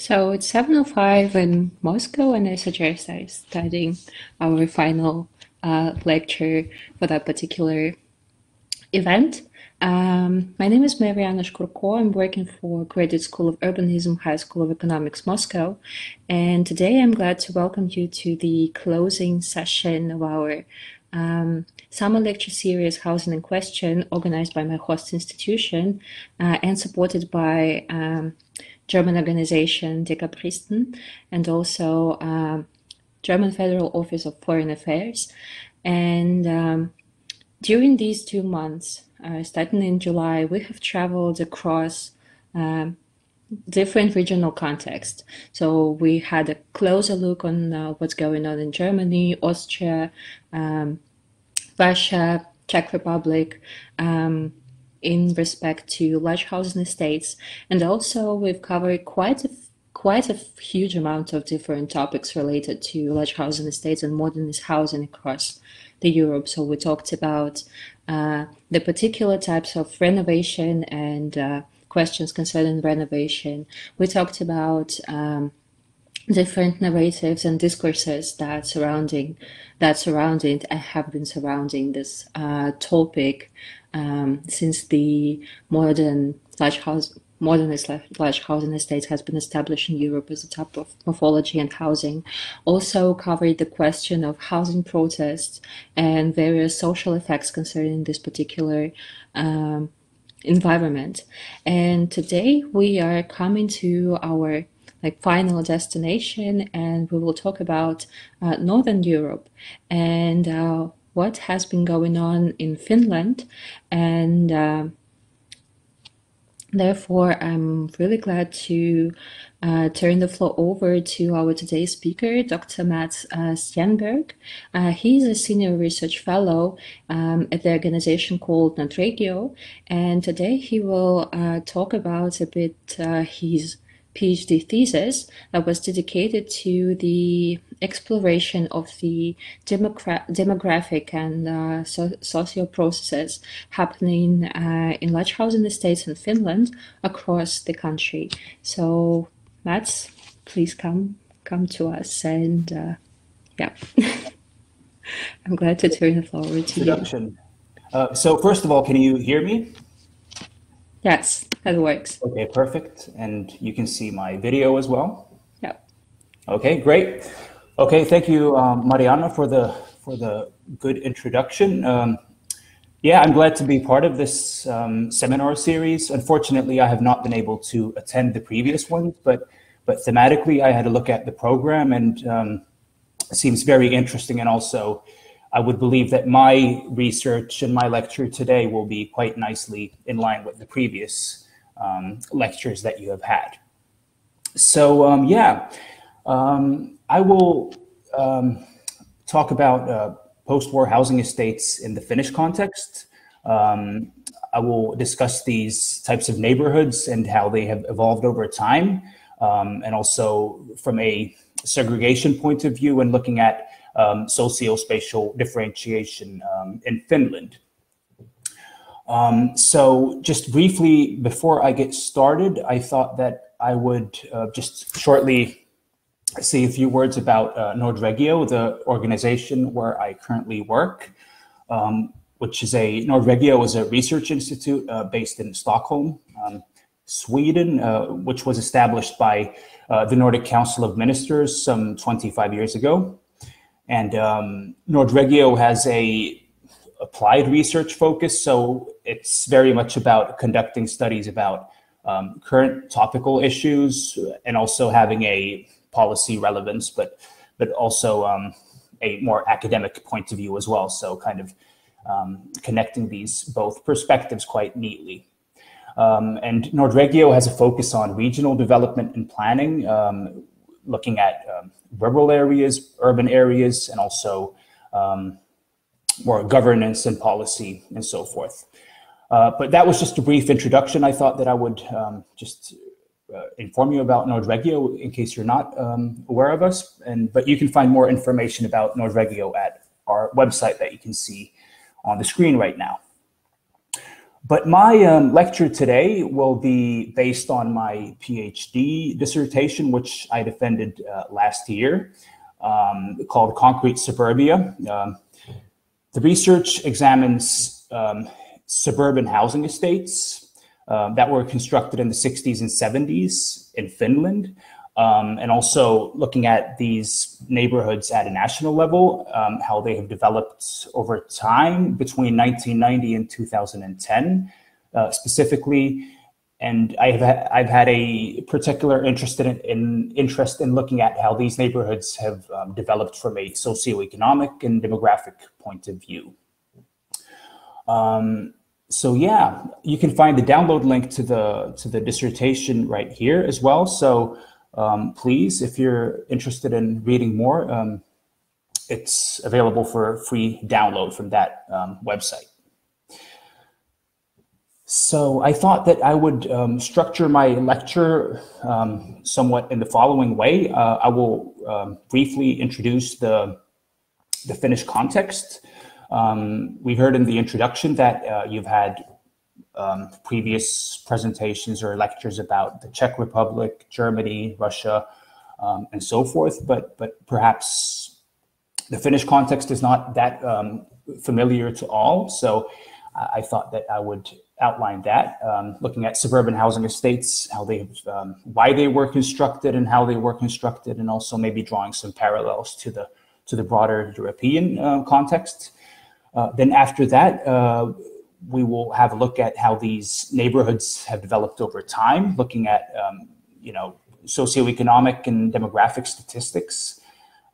So it's 7:05 in Moscow, and I suggest I studying our final lecture for that particular event. My name is Mariana Shkurko. I'm working for Graduate School of Urbanism, High School of Economics, Moscow. And today I'm glad to welcome you to the closing session of our summer lecture series, Housing in Question, organized by my host institution and supported by German organization Dekabristen and also German Federal Office of Foreign Affairs. And during these 2 months, starting in July, we have traveled across different regional contexts. So we had a closer look on what's going on in Germany, Austria, Russia, Czech Republic, in respect to large housing estates. And also we've covered quite a huge amount of different topics related to large housing estates and modernist housing across the Europe. So we talked about the particular types of renovation and questions concerning renovation. We talked about different narratives and discourses that surrounded and have been surrounding this topic since the modernist large housing estates has been established in Europe as a type of morphology and housing. Also covered the question of housing protests and various social effects concerning this particular environment. And today we are coming to our final destination, and we will talk about Northern Europe and what has been going on in Finland. And therefore, I'm really glad to turn the floor over to our today's speaker, Dr. Mats Stjernberg. He's a senior research fellow at the organization called Nordregion, and today he will talk about a bit his Ph.D. thesis that was dedicated to the exploration of the demographic and social processes happening in large housing estates in Finland across the country. So, Mats, please come to us, and yeah, I'm glad to turn the floor over to you. So first of all, can you hear me? Yes, that works. Okay, perfect. And you can see my video as well? Yeah. Okay, great. Okay, thank you, Mariana, for the good introduction. Yeah, I'm glad to be part of this seminar series. Unfortunately, I have not been able to attend the previous ones, but thematically, I had a look at the program, and it seems very interesting. And also, I would believe that my research and my lecture today will be quite nicely in line with the previous lectures that you have had. So yeah, I will talk about post-war housing estates in the Finnish context. I will discuss these types of neighborhoods and how they have evolved over time, and also from a segregation point of view and looking at socio-spatial differentiation in Finland. So just briefly, before I get started, I thought that I would just shortly say a few words about Nordregion, the organization where I currently work, which is Nordregion is a research institute based in Stockholm, Sweden, which was established by the Nordic Council of Ministers some 25 years ago. And Nordregion has a applied research focus, so it's very much about conducting studies about current topical issues and also having a policy relevance, but also a more academic point of view as well. So kind of connecting these both perspectives quite neatly. And Nordregion has a focus on regional development and planning, looking at rural areas, urban areas, and also more governance and policy and so forth. But that was just a brief introduction. I thought that I would just inform you about Nordregion in case you're not aware of us. But you can find more information about Nordregion at our website that you can see on the screen right now. But my lecture today will be based on my Ph.D. dissertation, which I defended last year, called Concrete Suburbia. The research examines suburban housing estates that were constructed in the 60s and 70s in Finland, and also looking at these neighborhoods at a national level, how they have developed over time between 1990 and 2010 specifically. And I've had a particular interest in looking at how these neighborhoods have developed from a socioeconomic and demographic point of view. So yeah, you can find the download link to the dissertation right here as well. So please, if you're interested in reading more, it's available for free download from that website. So I thought that I would structure my lecture somewhat in the following way. I will briefly introduce the Finnish context. We heard in the introduction that you've had previous presentations or lectures about the Czech Republic, Germany, Russia, and so forth, but perhaps the Finnish context is not that familiar to all. So I thought that I would outline that, looking at suburban housing estates, how they, why they were constructed and how they were constructed, and also maybe drawing some parallels to the broader European context. Then after that, we will have a look at how these neighborhoods have developed over time, looking at socioeconomic and demographic statistics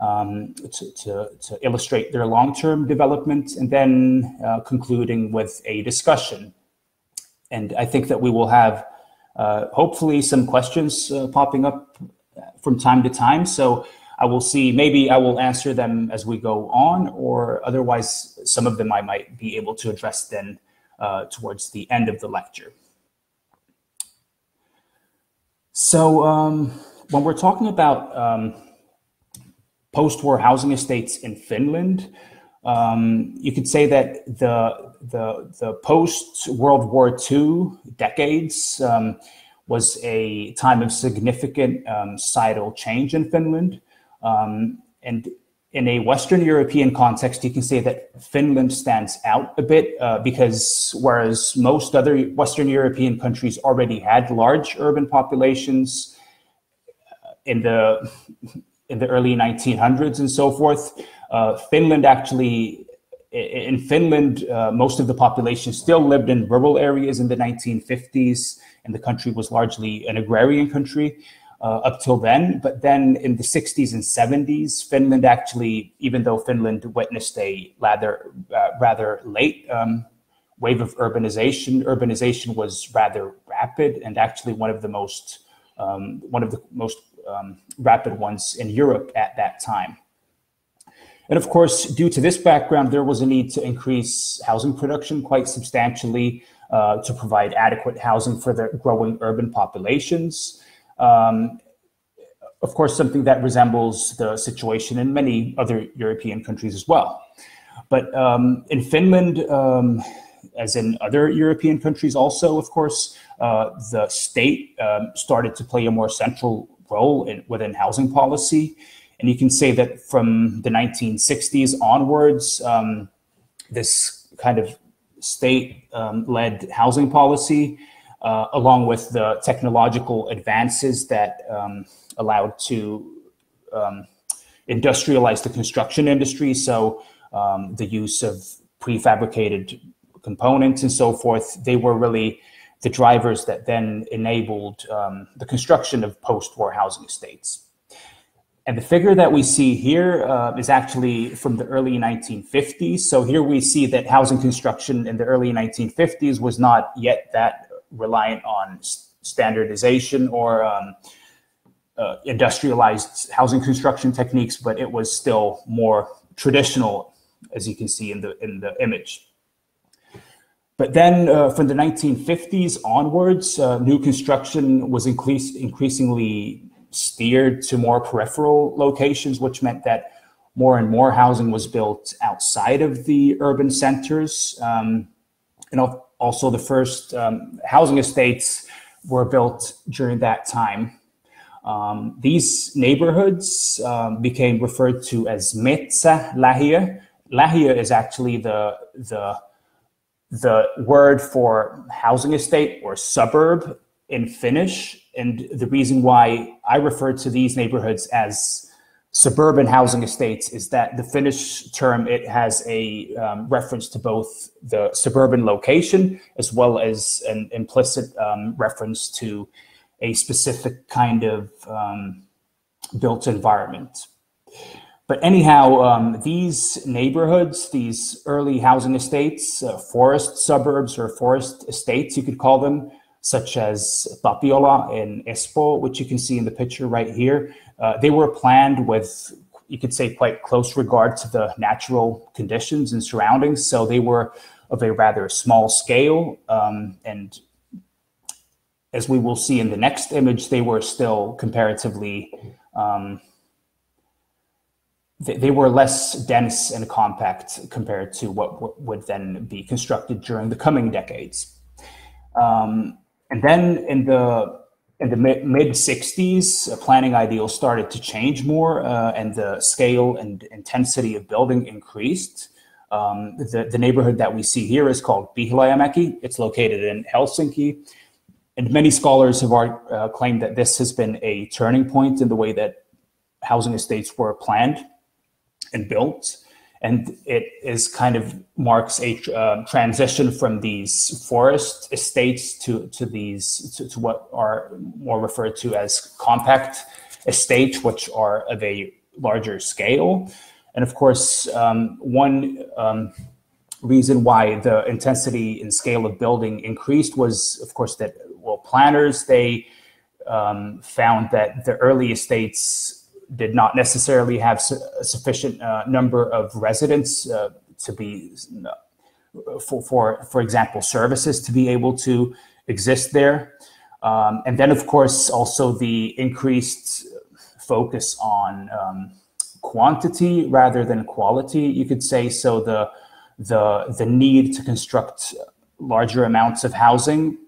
to illustrate their long-term development, and then concluding with a discussion. And I think that we will have hopefully some questions popping up from time to time. So I will see, maybe I will answer them as we go on, or otherwise some of them I might be able to address then towards the end of the lecture. So when we're talking about post-war housing estates in Finland, you could say that the post-World War II decades was a time of significant societal change in Finland. And in a Western European context, you can say that Finland stands out a bit because whereas most other Western European countries already had large urban populations in the early 1900s and so forth, Finland actually, in Finland, most of the population still lived in rural areas in the 1950s, and the country was largely an agrarian country up till then. But then in the 60s and 70s, Finland actually, even though Finland witnessed a rather late wave of urbanization was rather rapid, and actually one of the most rapid ones in Europe at that time. And of course, due to this background, there was a need to increase housing production quite substantially to provide adequate housing for the growing urban populations. Of course, something that resembles the situation in many other European countries as well. But in Finland, as in other European countries also, of course, the state started to play a more central role within housing policy. And you can say that from the 1960s onwards, this kind of state-led housing policy, along with the technological advances that allowed to industrialize the construction industry, so the use of prefabricated components and so forth, they were really the drivers that then enabled the construction of post-war housing estates. And the figure that we see here is actually from the early 1950s. So here we see that housing construction in the early 1950s was not yet that reliant on standardization or industrialized housing construction techniques, but it was still more traditional, as you can see in the image. But then from the 1950s onwards, new construction was increasingly steered to more peripheral locations, which meant that more and more housing was built outside of the urban centers. And also the first housing estates were built during that time. These neighborhoods became referred to as metsälähiö. Lähiö is actually the word for housing estate or suburb in Finnish. And the reason why I refer to these neighborhoods as suburban housing estates is that the Finnish term, it has a reference to both the suburban location as well as an implicit reference to a specific kind of built environment. But anyhow, these neighborhoods, these early housing estates, forest suburbs or forest estates, you could call them, such as Tapiola in Espoo, which you can see in the picture right here, they were planned with, you could say, quite close regard to the natural conditions and surroundings. So they were of a rather small scale. And as we will see in the next image, they were still comparatively, they were less dense and compact compared to what would then be constructed during the coming decades. And then in the mid 60s, planning ideals started to change more, and the scale and intensity of building increased. The neighborhood that we see here is called Pihlajamäki. It's located in Helsinki. And many scholars have claimed that this has been a turning point in the way that housing estates were planned and built. And it is kind of marks a transition from these forest estates to what are more referred to as compact estates, which are of a larger scale. And of course, one reason why the intensity and scale of building increased was, of course, that, well, planners, they found that the early estates did not necessarily have a sufficient number of residents to be, for example, services to be able to exist there. And then, of course, also the increased focus on quantity rather than quality, you could say. So the need to construct larger amounts of housing,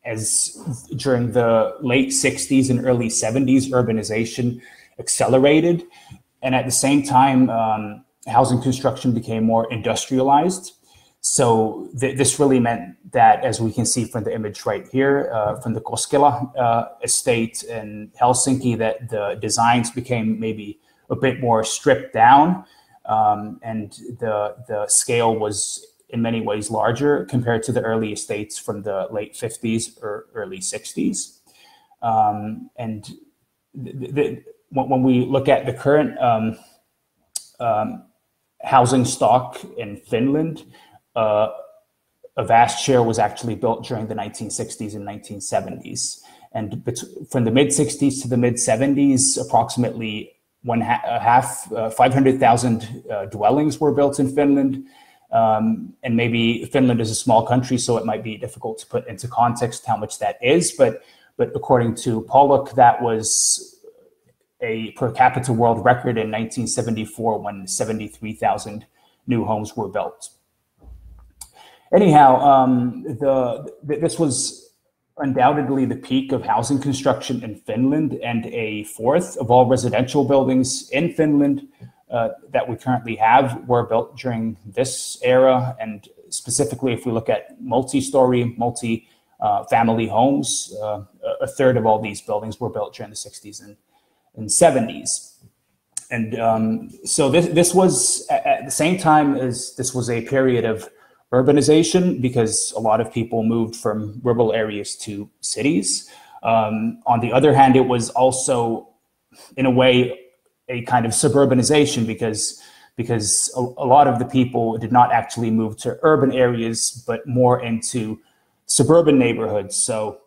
as during the late 60s and early 70s, urbanization accelerated. And at the same time, housing construction became more industrialized. So this really meant that, as we can see from the image right here, from the Koskela estate in Helsinki, that the designs became maybe a bit more stripped down, and the scale was in many ways larger compared to the early estates from the late 50s or early 60s. And when we look at the current housing stock in Finland, a vast share was actually built during the 1960s and 1970s. And from the mid-60s to the mid-70s, approximately 500,000 dwellings were built in Finland. And maybe Finland is a small country, so it might be difficult to put into context how much that is. But according to Pollock, that was a per capita world record in 1974 when 73,000 new homes were built. Anyhow, this was undoubtedly the peak of housing construction in Finland, and a fourth of all residential buildings in Finland that we currently have were built during this era. And specifically, if we look at multi-story, multi-family homes, a third of all these buildings were built during the 60s and 70s. And so this was, at the same time as this was a period of urbanization, because a lot of people moved from rural areas to cities. On the other hand, it was also, in a way, a kind of suburbanization, because a lot of the people did not actually move to urban areas, but more into suburban neighborhoods. So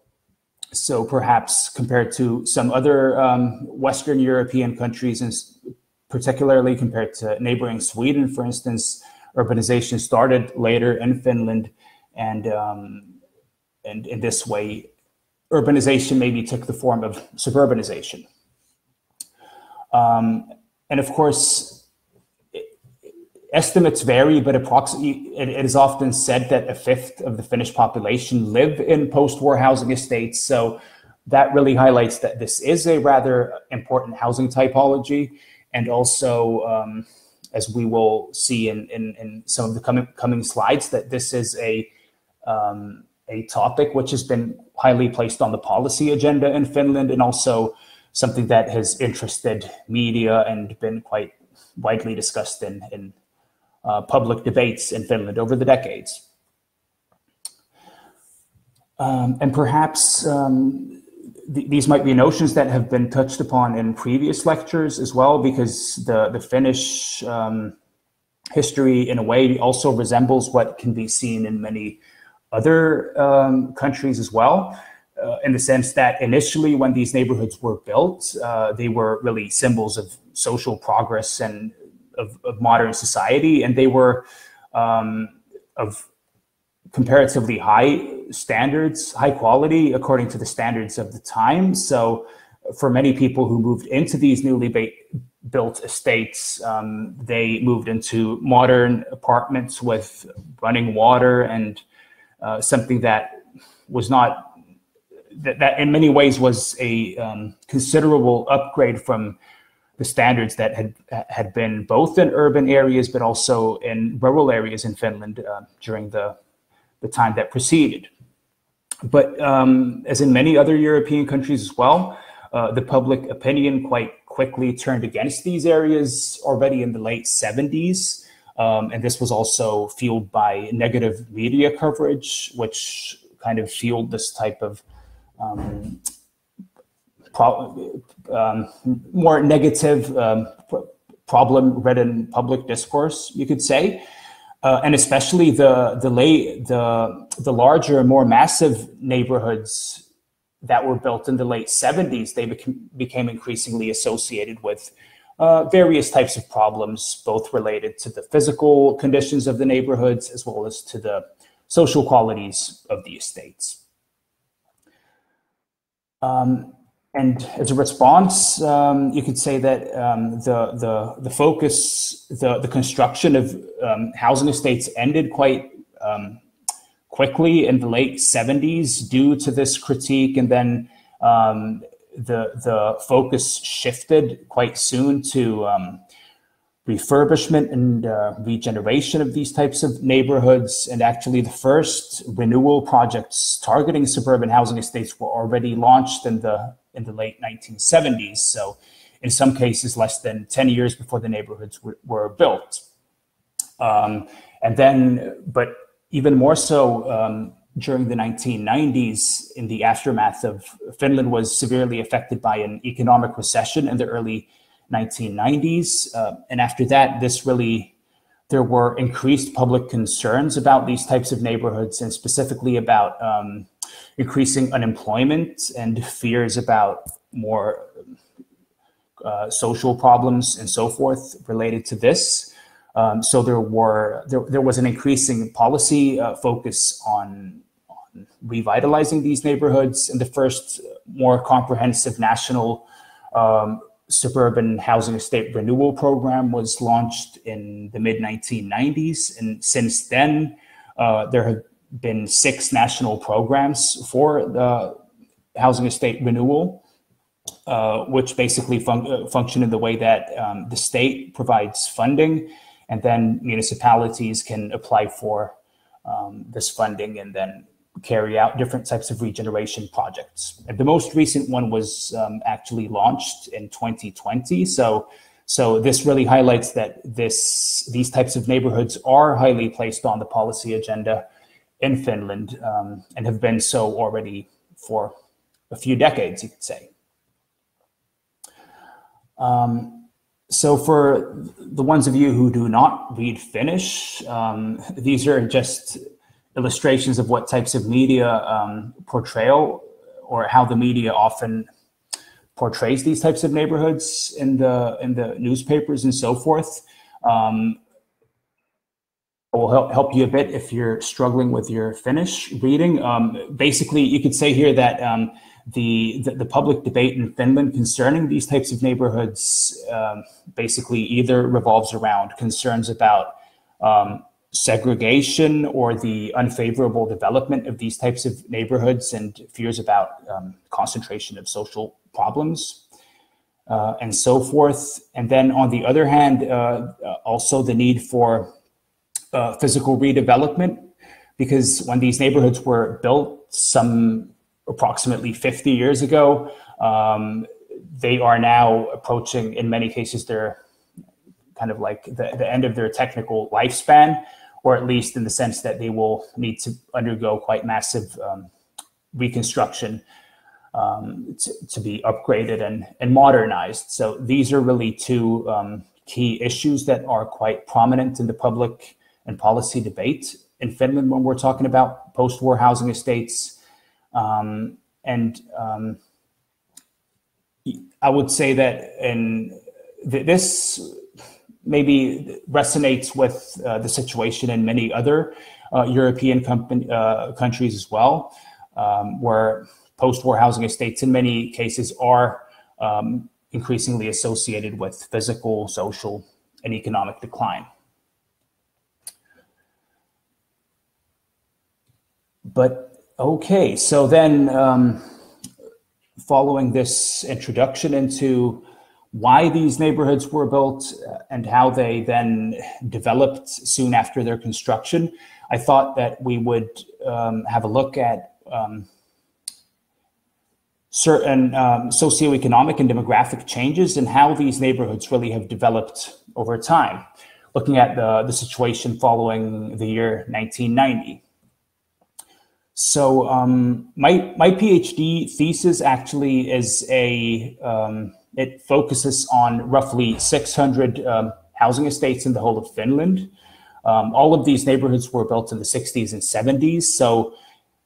perhaps compared to some other Western European countries, and particularly compared to neighboring Sweden, for instance, urbanization started later in Finland, and in this way, urbanization maybe took the form of suburbanization. And of course, estimates vary, but approximately it is often said that a fifth of the Finnish population live in post-war housing estates. So that really highlights that this is a rather important housing typology, and also, as we will see in some of the coming slides, that this is a topic which has been highly placed on the policy agenda in Finland, and also something that has interested media and been quite widely discussed in public debates in Finland over the decades. And perhaps these might be notions that have been touched upon in previous lectures as well, because the Finnish history in a way also resembles what can be seen in many other countries as well, in the sense that initially when these neighborhoods were built, they were really symbols of social progress and of modern society, and they were of comparatively high standards, high quality, according to the standards of the time. So for many people who moved into these newly built estates, they moved into modern apartments with running water and something that was not, that in many ways was a considerable upgrade from the standards that had been both in urban areas but also in rural areas in Finland during the time that preceded. But as in many other European countries as well, the public opinion quite quickly turned against these areas already in the late 70s. And this was also fueled by negative media coverage, which kind of fueled this type of more negative problem-ridden public discourse, you could say. And especially the larger, more massive neighborhoods that were built in the late 70s, they became increasingly associated with various types of problems, both related to the physical conditions of the neighborhoods as well as to the social qualities of the estates. And as a response, you could say that the focus, the construction of housing estates ended quite quickly in the late 70s due to this critique, and then the focus shifted quite soon to refurbishment and regeneration of these types of neighborhoods. And actually the first renewal projects targeting suburban housing estates were already launched in the late 1970s. So in some cases, less than 10 years before the neighborhoods were built. And then, but even more so during the 1990s, in the aftermath of, Finland was severely affected by an economic recession in the early 1990s. And after that, there were increased public concerns about these types of neighborhoods, and specifically about increasing unemployment and fears about more social problems and so forth related to this. So there was an increasing policy focus on revitalizing these neighborhoods, and the first more comprehensive national suburban housing estate renewal program was launched in the mid-1990s. And since then, there have been 6 national programs for the housing estate renewal, which basically function in the way that the state provides funding, and then municipalities can apply for this funding and then carry out different types of regeneration projects. And the most recent one was actually launched in 2020. So this really highlights that these types of neighborhoods are highly placed on the policy agenda in Finland, and have been so already for a few decades, you could say. So for the ones of you who do not read Finnish, these are just illustrations of what types of media portrayal, or how the media often portrays these types of neighborhoods in the newspapers and so forth. Will help you a bit if you're struggling with your Finnish reading. Basically, you could say here that the public debate in Finland concerning these types of neighborhoods basically either revolves around concerns about segregation or the unfavorable development of these types of neighborhoods, and fears about concentration of social problems, and so forth. And then on the other hand, also the need for physical redevelopment, because when these neighborhoods were built some approximately 50 years ago, they are now approaching, in many cases, their kind of like the end of their technical lifespan, or at least in the sense that they will need to undergo quite massive reconstruction to be upgraded and modernized. So these are really two key issues that are quite prominent in the public and policy debate in Finland when we're talking about post-war housing estates. I would say that this maybe resonates with the situation in many other European countries as well, where post-war housing estates in many cases are increasingly associated with physical, social, and economic decline. But okay, so then following this introduction into why these neighborhoods were built and how they then developed soon after their construction, I thought that we would have a look at certain socioeconomic and demographic changes and how these neighborhoods really have developed over time, looking at the situation following the year 1990. So my PhD thesis actually is it focuses on roughly 600 housing estates in the whole of Finland. All of these neighborhoods were built in the 60s and 70s. So,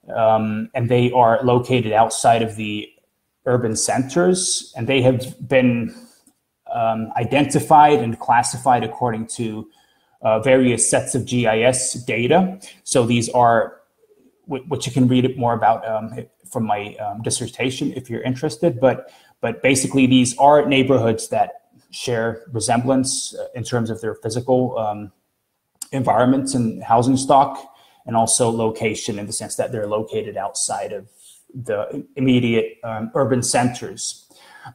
and they are located outside of the urban centers, and they have been identified and classified according to various sets of GIS data. So these are, which you can read more about from my dissertation if you're interested, but basically these are neighborhoods that share resemblance in terms of their physical environments and housing stock, and also location in the sense that they're located outside of the immediate urban centers.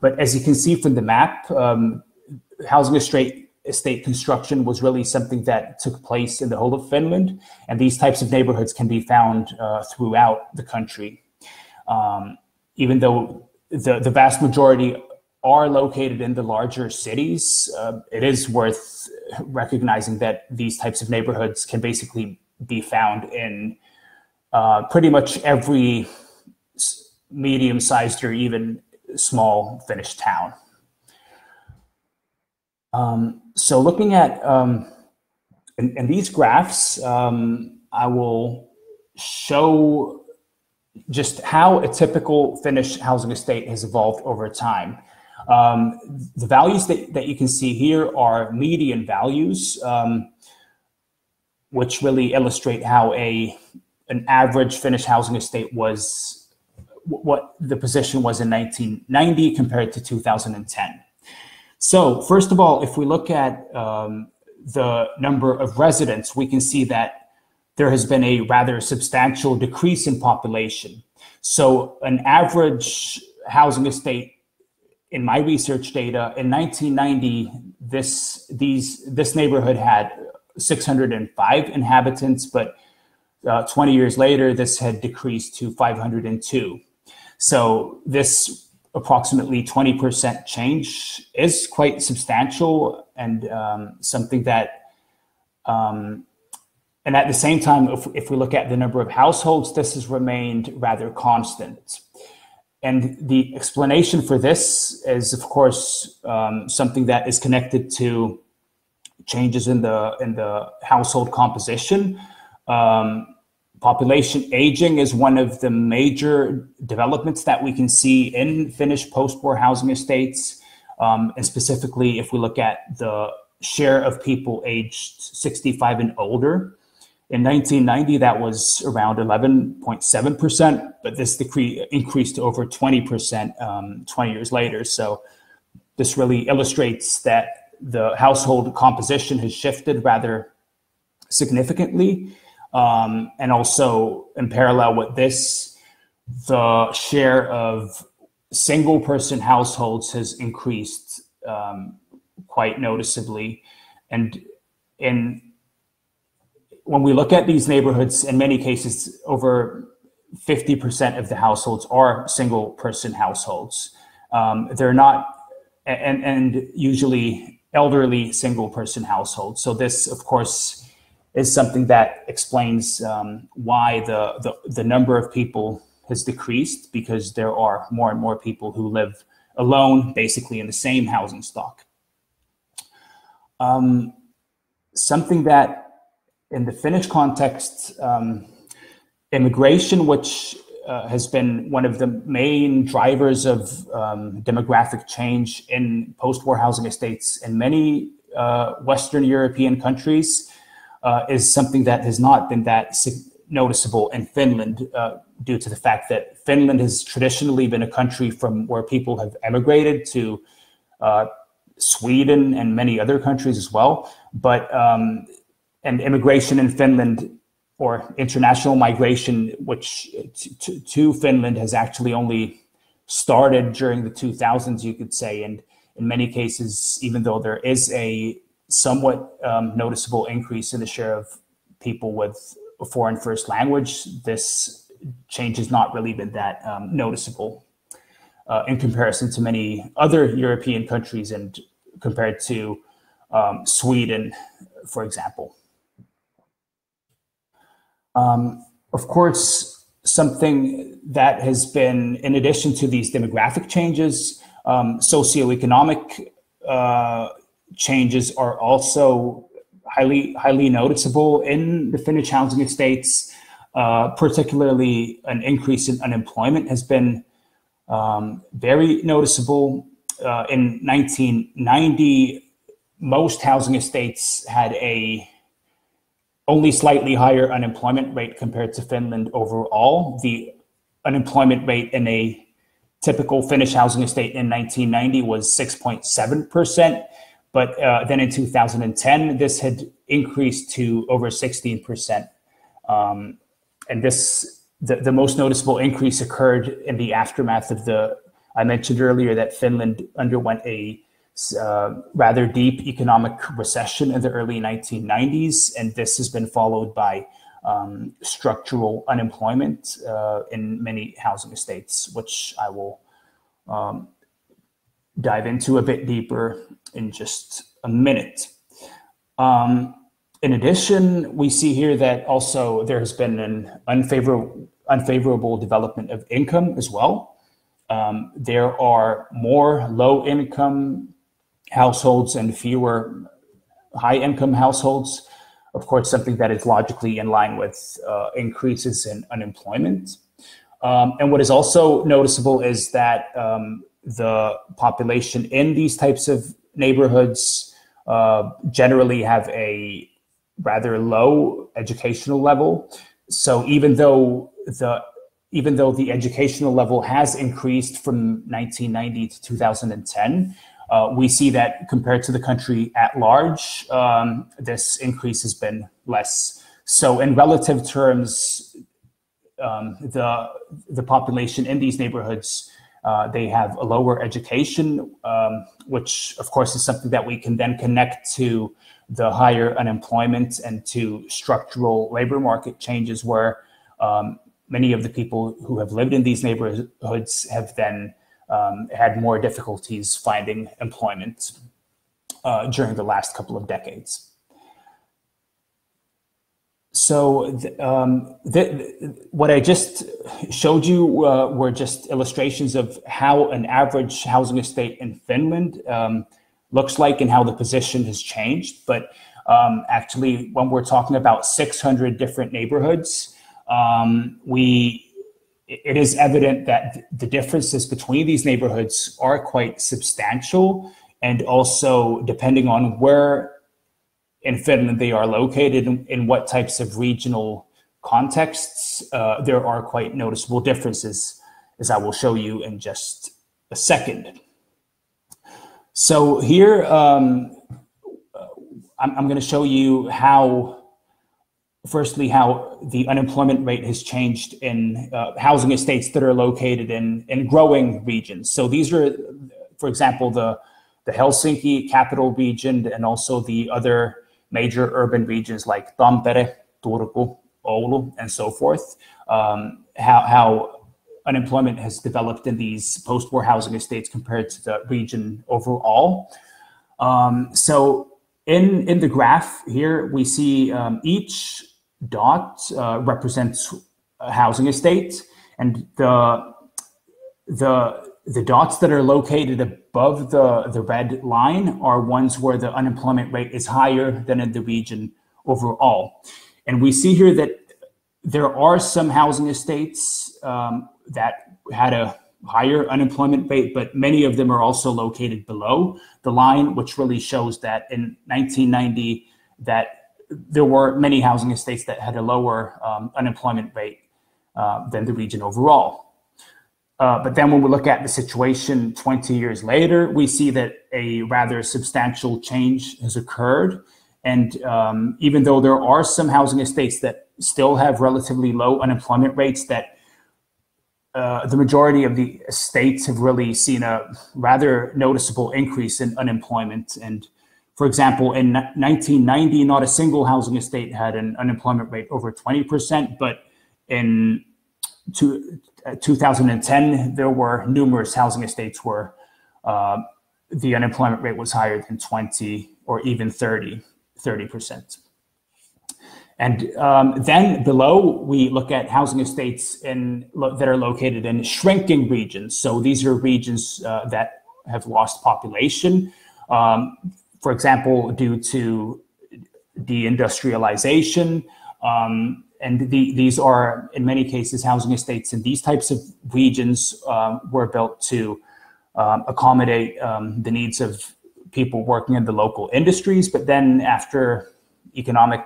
But as you can see from the map, housing estate construction was really something that took place in the whole of Finland, and these types of neighborhoods can be found throughout the country. Even though the vast majority are located in the larger cities, it is worth recognizing that these types of neighborhoods can basically be found in pretty much every medium-sized or even small Finnish town. So looking at in these graphs, I will show just how a typical Finnish housing estate has evolved over time. The values that you can see here are median values, which really illustrate how an average Finnish housing estate was, what the position was in 1990 compared to 2010. So first of all, if we look at the number of residents, we can see that there has been a rather substantial decrease in population. So an average housing estate, in my research data, in 1990, this neighborhood had 605 inhabitants, but 20 years later, this had decreased to 502. So this approximately 20% change is quite substantial, and something that, and at the same time, if we look at the number of households, this has remained rather constant. And the explanation for this is, of course, something that is connected to changes in the household composition. Population aging is one of the major developments that we can see in Finnish post-war housing estates. And specifically, if we look at the share of people aged 65 and older, in 1990, that was around 11.7%, but this increased to over 20% 20 years later. So this really illustrates that the household composition has shifted rather significantly. And also in parallel with this, the share of single person households has increased quite noticeably. And when we look at these neighborhoods, in many cases, over 50% of the households are single person households. They're not, and usually elderly single person households. So this, of course, is something that explains why the number of people has decreased, because there are more and more people who live alone, basically in the same housing stock. Something that in the Finnish context, immigration, which has been one of the main drivers of demographic change in post-war housing estates in many Western European countries, is something that has not been that noticeable in Finland, due to the fact that Finland has traditionally been a country from where people have emigrated to Sweden and many other countries as well. But and immigration in Finland, or international migration, which to Finland has actually only started during the 2000s, you could say. And in many cases, even though there is a somewhat noticeable increase in the share of people with a foreign first language, this change has not really been that noticeable in comparison to many other European countries, and compared to Sweden, for example. Of course, something that has been, in addition to these demographic changes, socioeconomic changes are also highly noticeable in the Finnish housing estates. Particularly, an increase in unemployment has been very noticeable. In 1990, most housing estates had a only slightly higher unemployment rate compared to Finland overall. The unemployment rate in a typical Finnish housing estate in 1990 was 6.7%, but then in 2010, this had increased to over 16%. And this, the most noticeable increase occurred in the aftermath of I mentioned earlier that Finland underwent a rather deep economic recession in the early 1990s, and this has been followed by structural unemployment in many housing estates, which I will dive into a bit deeper in just a minute. In addition, we see here that also there has been an unfavorable development of income as well. There are more low-income households and fewer high-income households. Of course, something that is logically in line with increases in unemployment. And what is also noticeable is that the population in these types of neighborhoods generally have a rather low educational level. So even though the educational level has increased from 1990 to 2010, we see that compared to the country at large, this increase has been less. So in relative terms, the population in these neighborhoods, they have a lower education, which of course is something that we can then connect to the higher unemployment and to structural labor market changes, where many of the people who have lived in these neighborhoods have then had more difficulties finding employment during the last couple of decades. So what I just showed you were just illustrations of how an average housing estate in Finland looks like and how the position has changed. But actually, when we're talking about 600 different neighborhoods, it is evident that the differences between these neighborhoods are quite substantial, and also depending on where in Finland they are located, in what types of regional contexts, there are quite noticeable differences, as I will show you in just a second. So here, I'm going to show you how firstly, how the unemployment rate has changed in housing estates that are located in growing regions. So these are, for example, the Helsinki capital region and also the other major urban regions like Tampere, Turku, Oulu, and so forth. How unemployment has developed in these post-war housing estates compared to the region overall. So in the graph here, we see each dot represents a housing estate, and the dots that are located above the red line are ones where the unemployment rate is higher than in the region overall. And we see here that there are some housing estates that had a higher unemployment rate, but many of them are also located below the line, which really shows that in 1990 that there were many housing estates that had a lower unemployment rate than the region overall. But then when we look at the situation 20 years later, we see that a rather substantial change has occurred. And even though there are some housing estates that still have relatively low unemployment rates, that the majority of the estates have really seen a rather noticeable increase in unemployment. And for example, in 1990, not a single housing estate had an unemployment rate over 20%, but in 2010, there were numerous housing estates where the unemployment rate was higher than 20 or even 30%. And then below, we look at housing estates that are located in shrinking regions. So these are regions that have lost population, for example, due to deindustrialization. And these are, in many cases, housing estates in these types of regions were built to accommodate the needs of people working in the local industries. But then after economic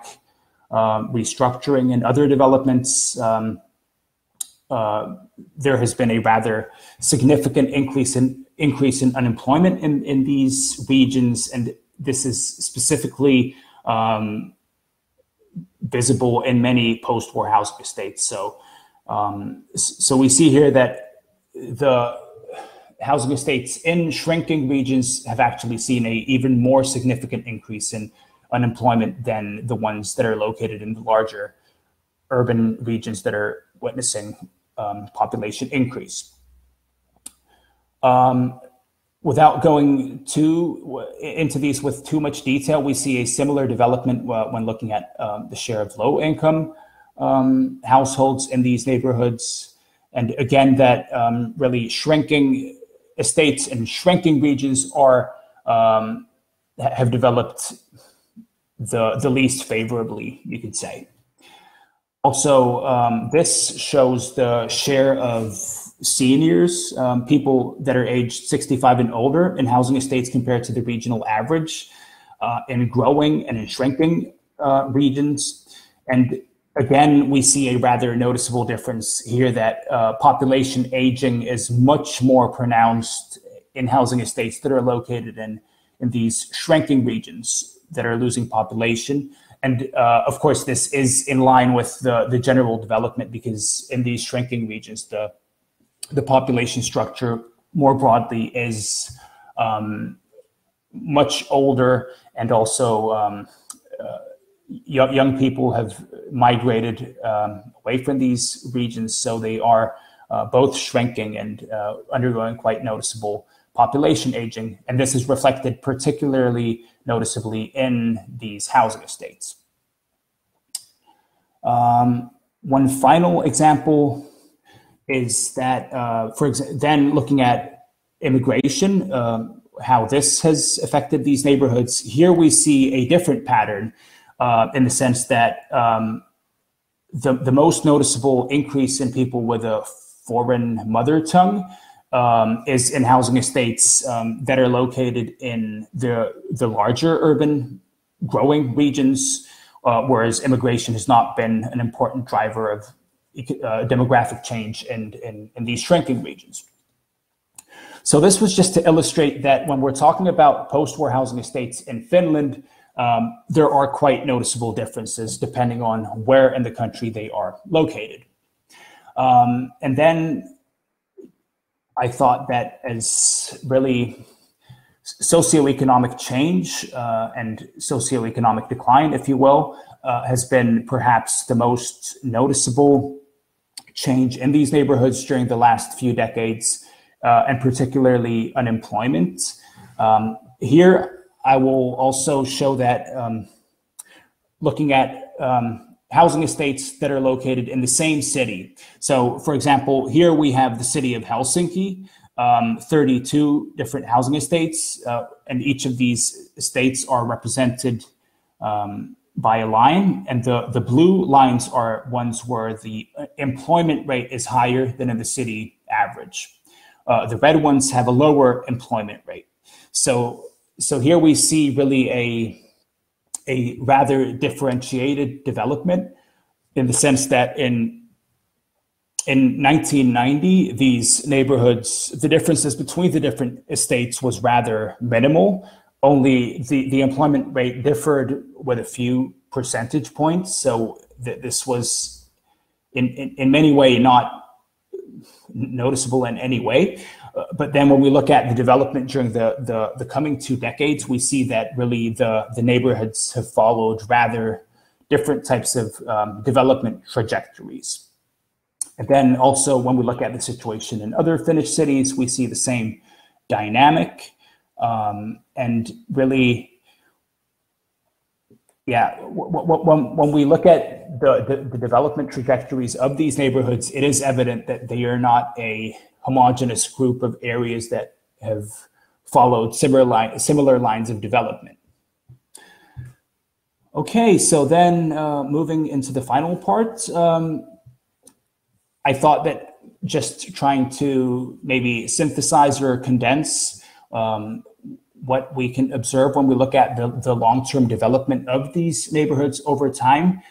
restructuring and other developments, there has been a rather significant increase in unemployment in these regions, and this is specifically visible in many post-war housing estates. So, so we see here that the housing estates in shrinking regions have actually seen an even more significant increase in unemployment than the ones that are located in the larger urban regions that are witnessing population increase. Without going into these with too much detail, we see a similar development when looking at the share of low-income households in these neighborhoods. And again, that really shrinking estates and shrinking regions have developed the least favorably, you could say. Also, this shows the share of seniors, people that are aged 65 and older in housing estates compared to the regional average in growing and in shrinking regions. And again, we see a rather noticeable difference here that population aging is much more pronounced in housing estates that are located in these shrinking regions that are losing population. And of course, this is in line with the general development, because in these shrinking regions, the population structure more broadly is much older, and also young people have migrated away from these regions, so they are both shrinking and undergoing quite noticeable population aging, and this is reflected particularly noticeably in these housing estates. One final example is that, then looking at immigration, how this has affected these neighborhoods. Here we see a different pattern in the sense that the most noticeable increase in people with a foreign mother tongue is in housing estates that are located in the larger urban growing regions, whereas immigration has not been an important driver of demographic change in these shrinking regions. So this was just to illustrate that when we're talking about post-war housing estates in Finland, there are quite noticeable differences depending on where in the country they are located. And then I thought that as really socioeconomic change and socioeconomic decline, if you will, has been perhaps the most noticeable change in these neighborhoods during the last few decades, and particularly unemployment. Here, I will also show that looking at housing estates that are located in the same city. So, for example, here we have the city of Helsinki, 32 different housing estates, and each of these estates are represented by a line, and the blue lines are ones where the employment rate is higher than in the city average. The red ones have a lower employment rate. So here we see really a rather differentiated development, in the sense that in 1990, these neighborhoods, the differences between the different estates was rather minimal. Only the employment rate differed with a few percentage points. So this was in many ways not noticeable in any way. But then when we look at the development during the coming 2 decades, we see that really the neighborhoods have followed rather different types of development trajectories. And then also when we look at the situation in other Finnish cities, we see the same dynamic. And really, yeah, when we look at the development trajectories of these neighborhoods, it is evident that they are not a homogeneous group of areas that have followed similar lines of development. Okay, so then moving into the final part, I thought that just trying to maybe synthesize or condense what we can observe when we look at the long-term development of these neighborhoods over time.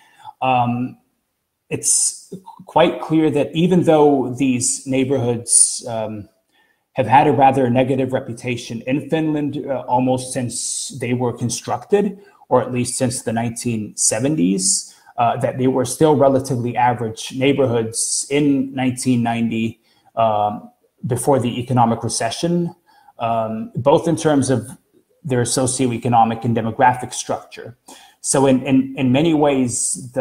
It's quite clear that even though these neighborhoods have had a rather negative reputation in Finland almost since they were constructed, or at least since the 1970s, that they were still relatively average neighborhoods in 1990 before the economic recession, both in terms of their socioeconomic and demographic structure. So in many ways,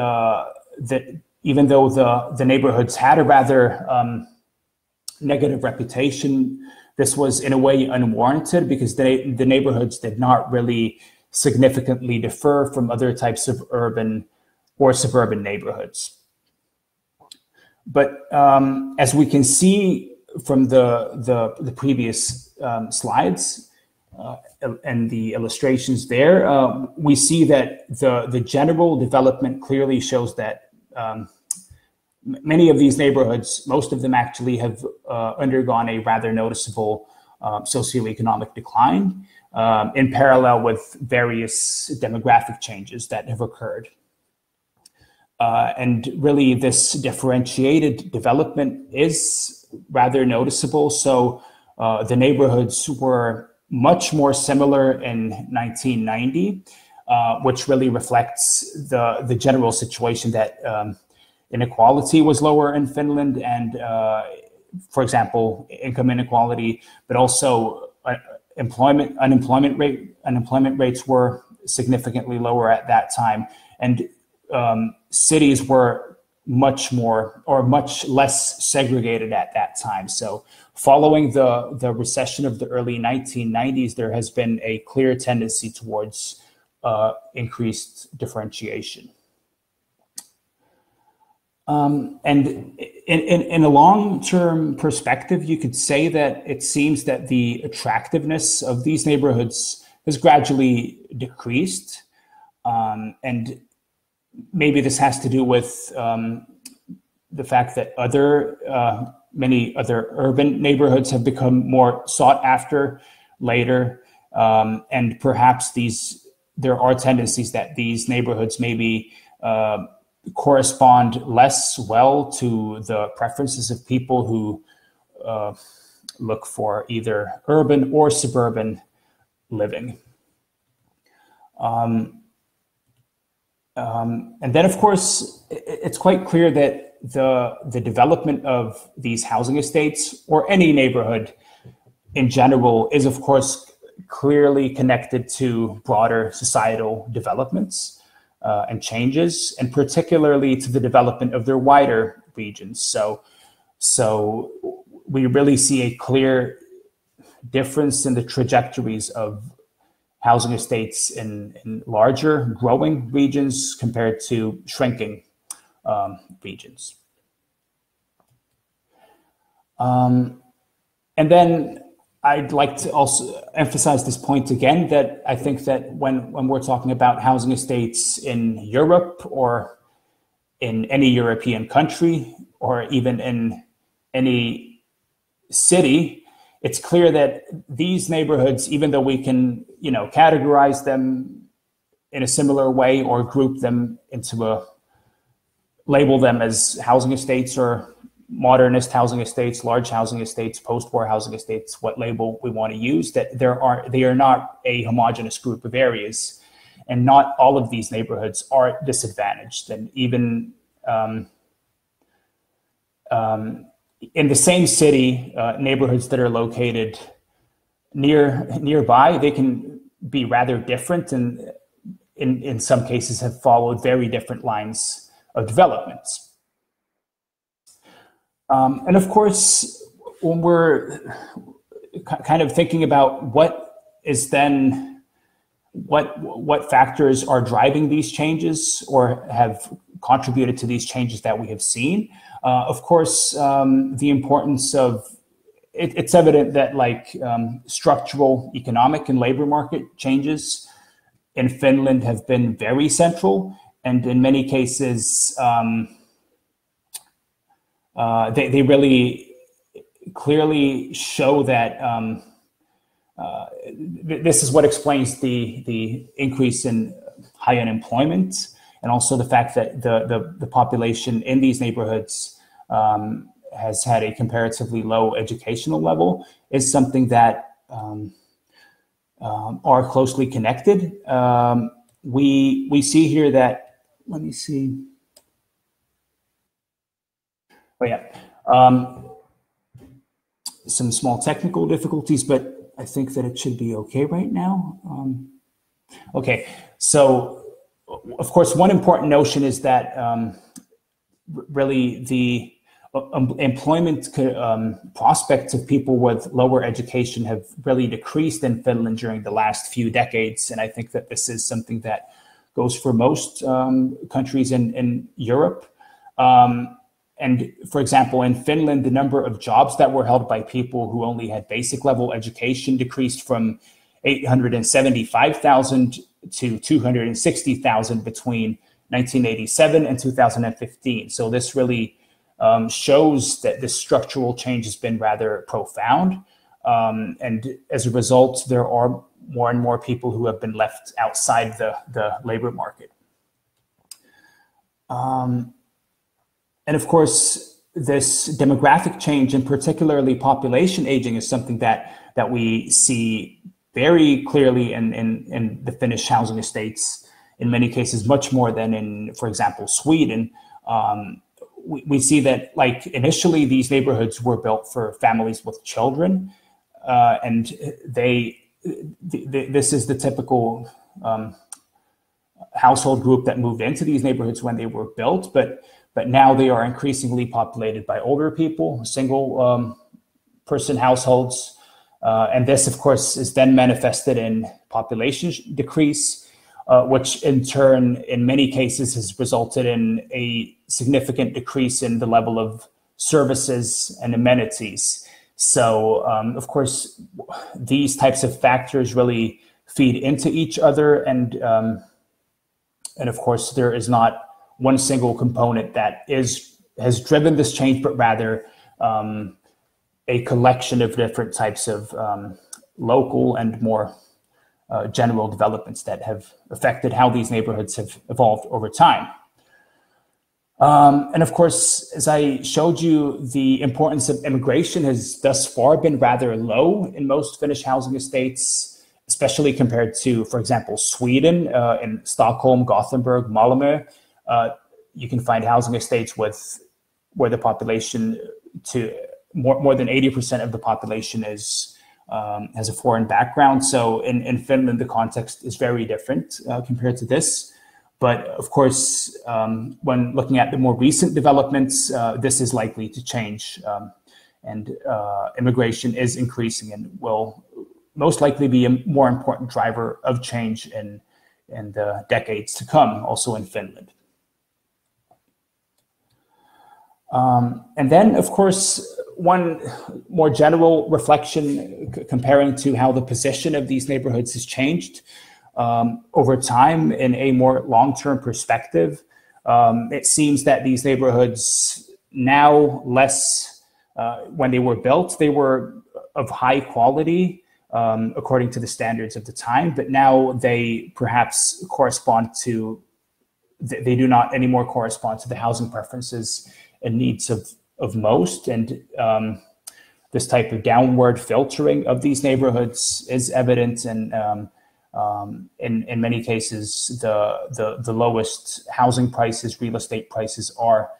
even though the neighborhoods had a rather negative reputation, this was in a way unwarranted, because the neighborhoods did not really significantly differ from other types of urban or suburban neighborhoods. But as we can see from the previous slides and the illustrations there, we see that the general development clearly shows that many of these neighborhoods, most of them actually have undergone a rather noticeable socioeconomic decline in parallel with various demographic changes that have occurred. And really this differentiated development is rather noticeable. So the neighborhoods were much more similar in 1990, which really reflects the general situation that inequality was lower in Finland, and for example, income inequality, but also unemployment rates were significantly lower at that time, and cities were much less segregated at that time. So following the recession of the early 1990s, there has been a clear tendency towards increased differentiation. And in a long-term perspective, you could say that it seems that the attractiveness of these neighborhoods has gradually decreased. And maybe this has to do with the fact that many other urban neighborhoods have become more sought after later. And perhaps there are tendencies that these neighborhoods maybe correspond less well to the preferences of people who look for either urban or suburban living. And then, of course, it's quite clear that the development of these housing estates, or any neighborhood in general, is, of course, clearly connected to broader societal developments and changes, and particularly to the development of their wider regions. So we really see a clear difference in the trajectories of housing estates in larger, growing regions compared to shrinking regions. And then I'd like to also emphasize this point again, that I think that when we're talking about housing estates in Europe, or in any European country, or even in any city, it's clear that these neighborhoods, even though we can, categorize them in a similar way, or group them into label them as housing estates, or modernist housing estates, large housing estates, post-war housing estates, what label we want to use, that they are not a homogeneous group of areas, and not all of these neighborhoods are disadvantaged. And even in the same city, neighborhoods that are located nearby, they can be rather different, and in some cases have followed very different lines of developments. And of course, when we're kind of thinking about what factors are driving these changes, or have contributed to these changes that we have seen, of course, the importance of it's evident that structural economic and labor market changes in Finland have been very central, and in many cases, they really clearly show that this is what explains the increase in high unemployment, and also the fact that the population in these neighborhoods has had a comparatively low educational level, is something that are closely connected. We see here that, let me see. Oh yeah, some small technical difficulties, but I think that it should be okay right now. Okay, so of course, one important notion is that really the employment prospects of people with lower education have really decreased in Finland during the last few decades. And I think that this is something that goes for most countries in Europe. And for example, in Finland, the number of jobs that were held by people who only had basic level education decreased from 875,000 to 260,000 between 1987 and 2015. So this really shows that this structural change has been rather profound. And as a result, there are more and more people who have been left outside the labor market. And of course, this demographic change, and particularly population aging, is something that we see very clearly in the Finnish housing estates, in many cases much more than in, for example, Sweden. We see that initially these neighborhoods were built for families with children, and this is the typical household group that moved into these neighborhoods when they were built, but now they are increasingly populated by older people, single person households. And this, of course, is then manifested in population decrease, which in turn, in many cases, has resulted in a significant decrease in the level of services and amenities. So, of course, these types of factors really feed into each other. And of course, there is not one single component that has driven this change, but rather a collection of different types of local and more general developments that have affected how these neighborhoods have evolved over time. And of course, as I showed you, the importance of immigration has thus far been rather low in most Finnish housing estates, especially compared to, for example, Sweden, in Stockholm, Gothenburg, Malmö. You can find housing estates where the population to more than 80% of the population is has a foreign background. So in Finland, the context is very different compared to this. But of course, when looking at the more recent developments, this is likely to change. And immigration is increasing and will most likely be a more important driver of change in the decades to come, also in Finland. And then, of course, one more general reflection comparing to how the position of these neighborhoods has changed over time in a more long-term perspective. It seems that these neighborhoods now when they were built, they were of high quality according to the standards of the time, but now they perhaps they do not anymore correspond to the housing preferences and needs of most. And this type of downward filtering of these neighborhoods is evident, and in many cases, the lowest housing prices, real estate prices are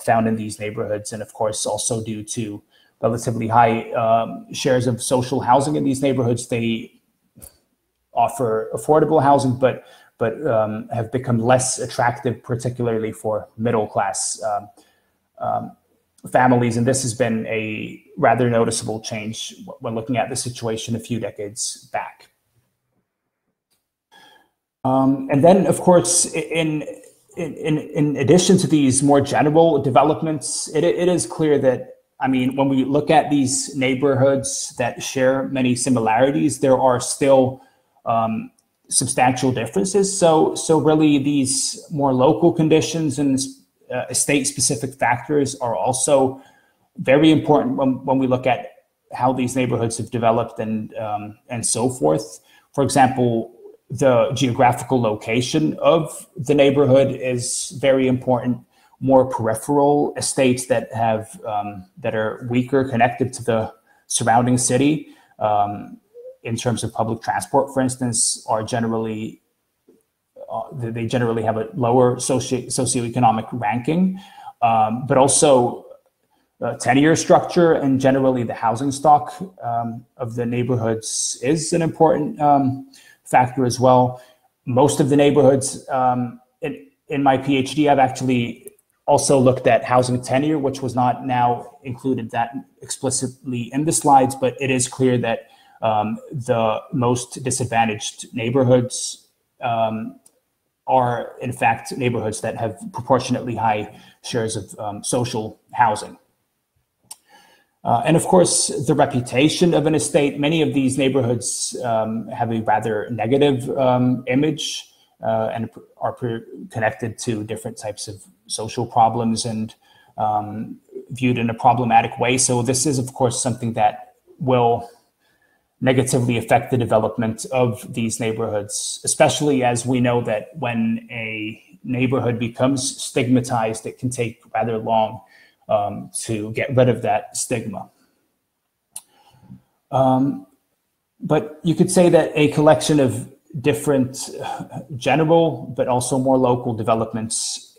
found in these neighborhoods, and of course also due to relatively high shares of social housing in these neighborhoods. They offer affordable housing, but have become less attractive, particularly for middle class families, and this has been a rather noticeable change when looking at the situation a few decades back. And then, of course, in addition to these more general developments, it is clear that, I mean, when we look at these neighborhoods that share many similarities, there are still substantial differences. So really, these more local conditions and estate-specific factors are also very important when we look at how these neighborhoods have developed and so forth. For example, the geographical location of the neighborhood is very important. More peripheral estates that are weaker connected to the surrounding city, in terms of public transport, for instance, are generally they generally have a lower socioeconomic ranking, but also tenure structure and generally the housing stock of the neighborhoods is an important factor as well. Most of the neighborhoods, in my PhD, I've actually also looked at housing tenure, which was not now included that explicitly in the slides, but it is clear that the most disadvantaged neighborhoods are in fact neighborhoods that have proportionately high shares of social housing. And of course, the reputation of an estate, many of these neighborhoods have a rather negative image and are connected to different types of social problems and viewed in a problematic way. So this is, of course, something that will negatively affect the development of these neighborhoods, especially as we know that when a neighborhood becomes stigmatized, it can take rather long to get rid of that stigma. But you could say that a collection of different general but also more local developments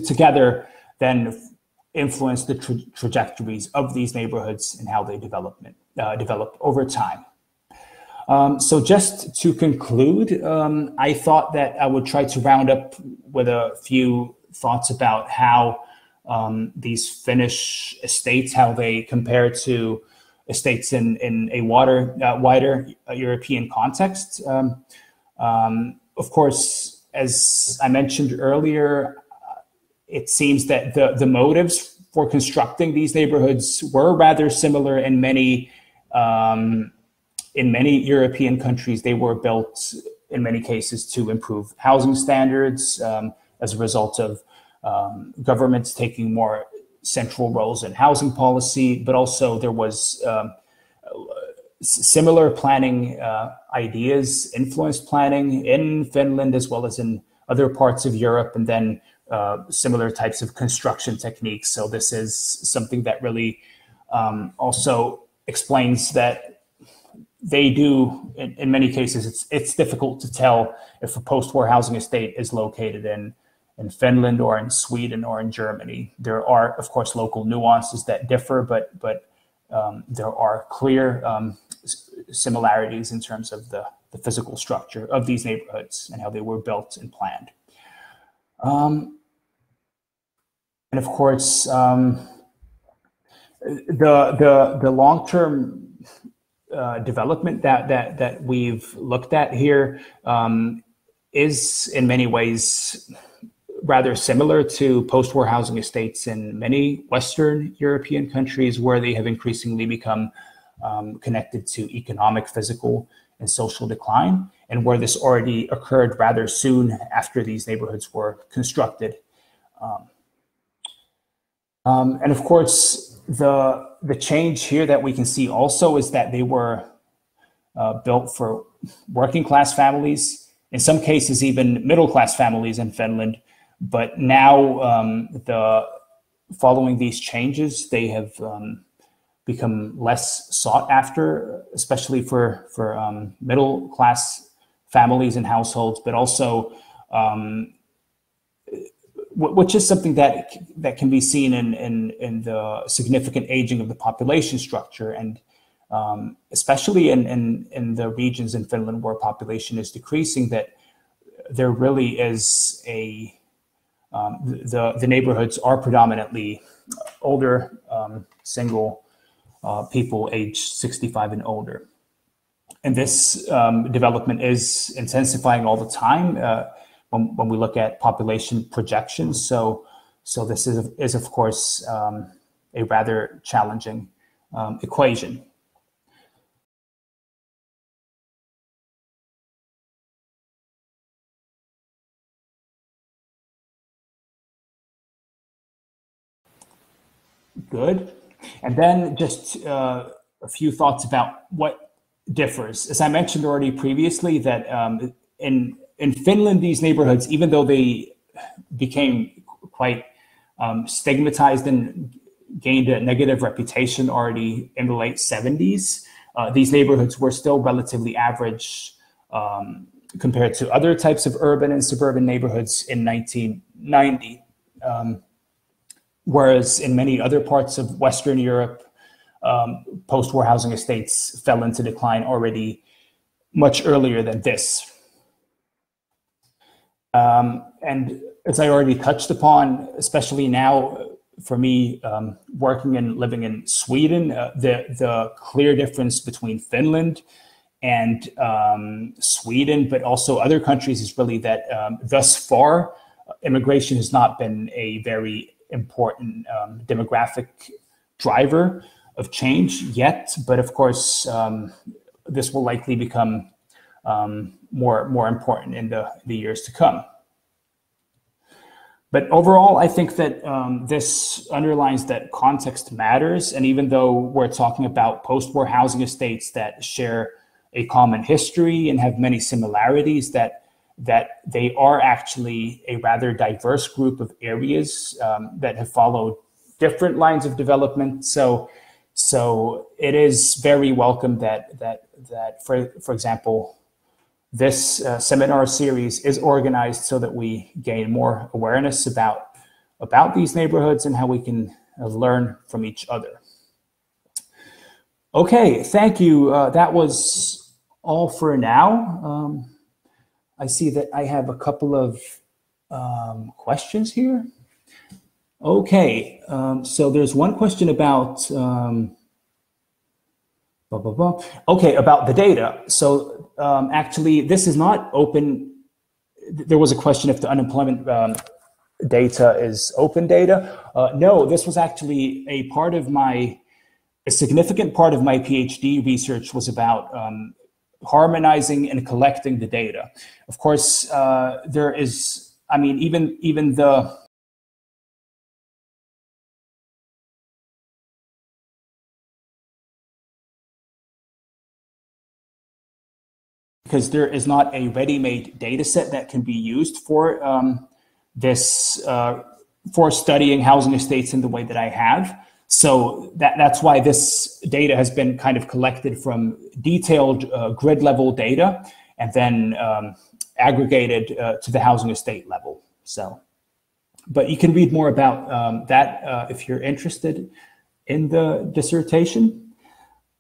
together then influence the trajectories of these neighborhoods and how they develop over time. So just to conclude, I thought that I would try to round up with a few thoughts about how these Finnish estates, how they compare to estates in a wider European context. Of course, as I mentioned earlier, it seems that the motives for constructing these neighborhoods were rather similar in many European countries. They were built in many cases to improve housing standards as a result of governments taking more central roles in housing policy, but also there was similar planning ideas influenced planning in Finland as well as in other parts of Europe, and then similar types of construction techniques. So this is something that really also explains that they do, in many cases, it's difficult to tell if a post-war housing estate is located in Finland or in Sweden or in Germany. There are, of course, local nuances that differ, but there are clear similarities in terms of the physical structure of these neighborhoods and how they were built and planned. And of course, the long-term development that we've looked at here is in many ways rather similar to post-war housing estates in many Western European countries, where they have increasingly become connected to economic, physical, and social decline, and where this already occurred rather soon after these neighborhoods were constructed. And of course, the change here that we can see also is that they were built for working class families, in some cases even middle class families in Finland. But now, following these changes, they have become less sought after, especially for middle class families and households, but also which is something that can be seen in the significant aging of the population structure, and especially in the regions in Finland where population is decreasing, that there really is the neighborhoods are predominantly older single people aged 65 and older. And this development is intensifying all the time when we look at population projections. So this is of course a rather challenging equation. Good. And then just a few thoughts about what differs. As I mentioned already previously, that in Finland, these neighborhoods, even though they became quite stigmatized and gained a negative reputation already in the late 70s, these neighborhoods were still relatively average compared to other types of urban and suburban neighborhoods in 1990. Whereas in many other parts of Western Europe, post-war housing estates fell into decline already much earlier than this. And as I already touched upon, especially now for me, working and living in Sweden, the clear difference between Finland and Sweden, but also other countries, is really that thus far, immigration has not been a very important demographic driver of change yet, but of course this will likely become more important in the years to come. But overall, I think that this underlines that context matters, and even though we're talking about post-war housing estates that share a common history and have many similarities, that they are actually a rather diverse group of areas that have followed different lines of development. So it is very welcome that for example, this seminar series is organized so that we gain more awareness about these neighborhoods and how we can learn from each other. Okay, thank you. That was all for now. I see that I have a couple of questions here. Okay, so there's one question about okay, about the data. So actually, this is not open. There was a question if the unemployment data is open data. No, this was actually a significant part of my PhD research was about harmonizing and collecting the data. Of course, there is, I mean, even the because there is not a ready-made data set that can be used for for studying housing estates in the way that I have. So that's why this data has been kind of collected from detailed grid level data and then aggregated to the housing estate level. So, but you can read more about that if you're interested in the dissertation.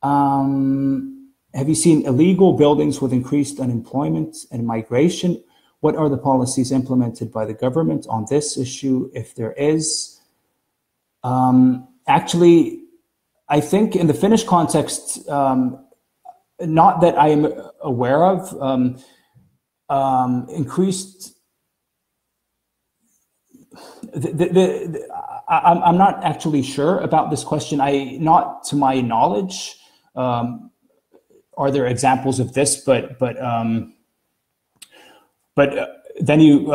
Have you seen illegal buildings with increased unemployment and migration? What are the policies implemented by the government on this issue, if there is? Actually, I think in the Finnish context, not that I am aware of, increased. I'm not actually sure about this question. Not to my knowledge, are there examples of this? But then you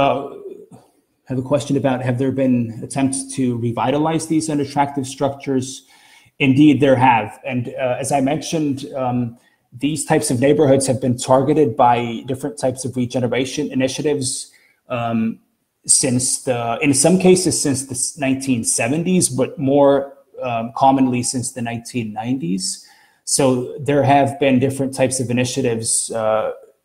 have a question about, have there been attempts to revitalize these unattractive structures? Indeed, there have. And as I mentioned, these types of neighborhoods have been targeted by different types of regeneration initiatives in some cases since the 1970s, but more commonly since the 1990s. So there have been different types of initiatives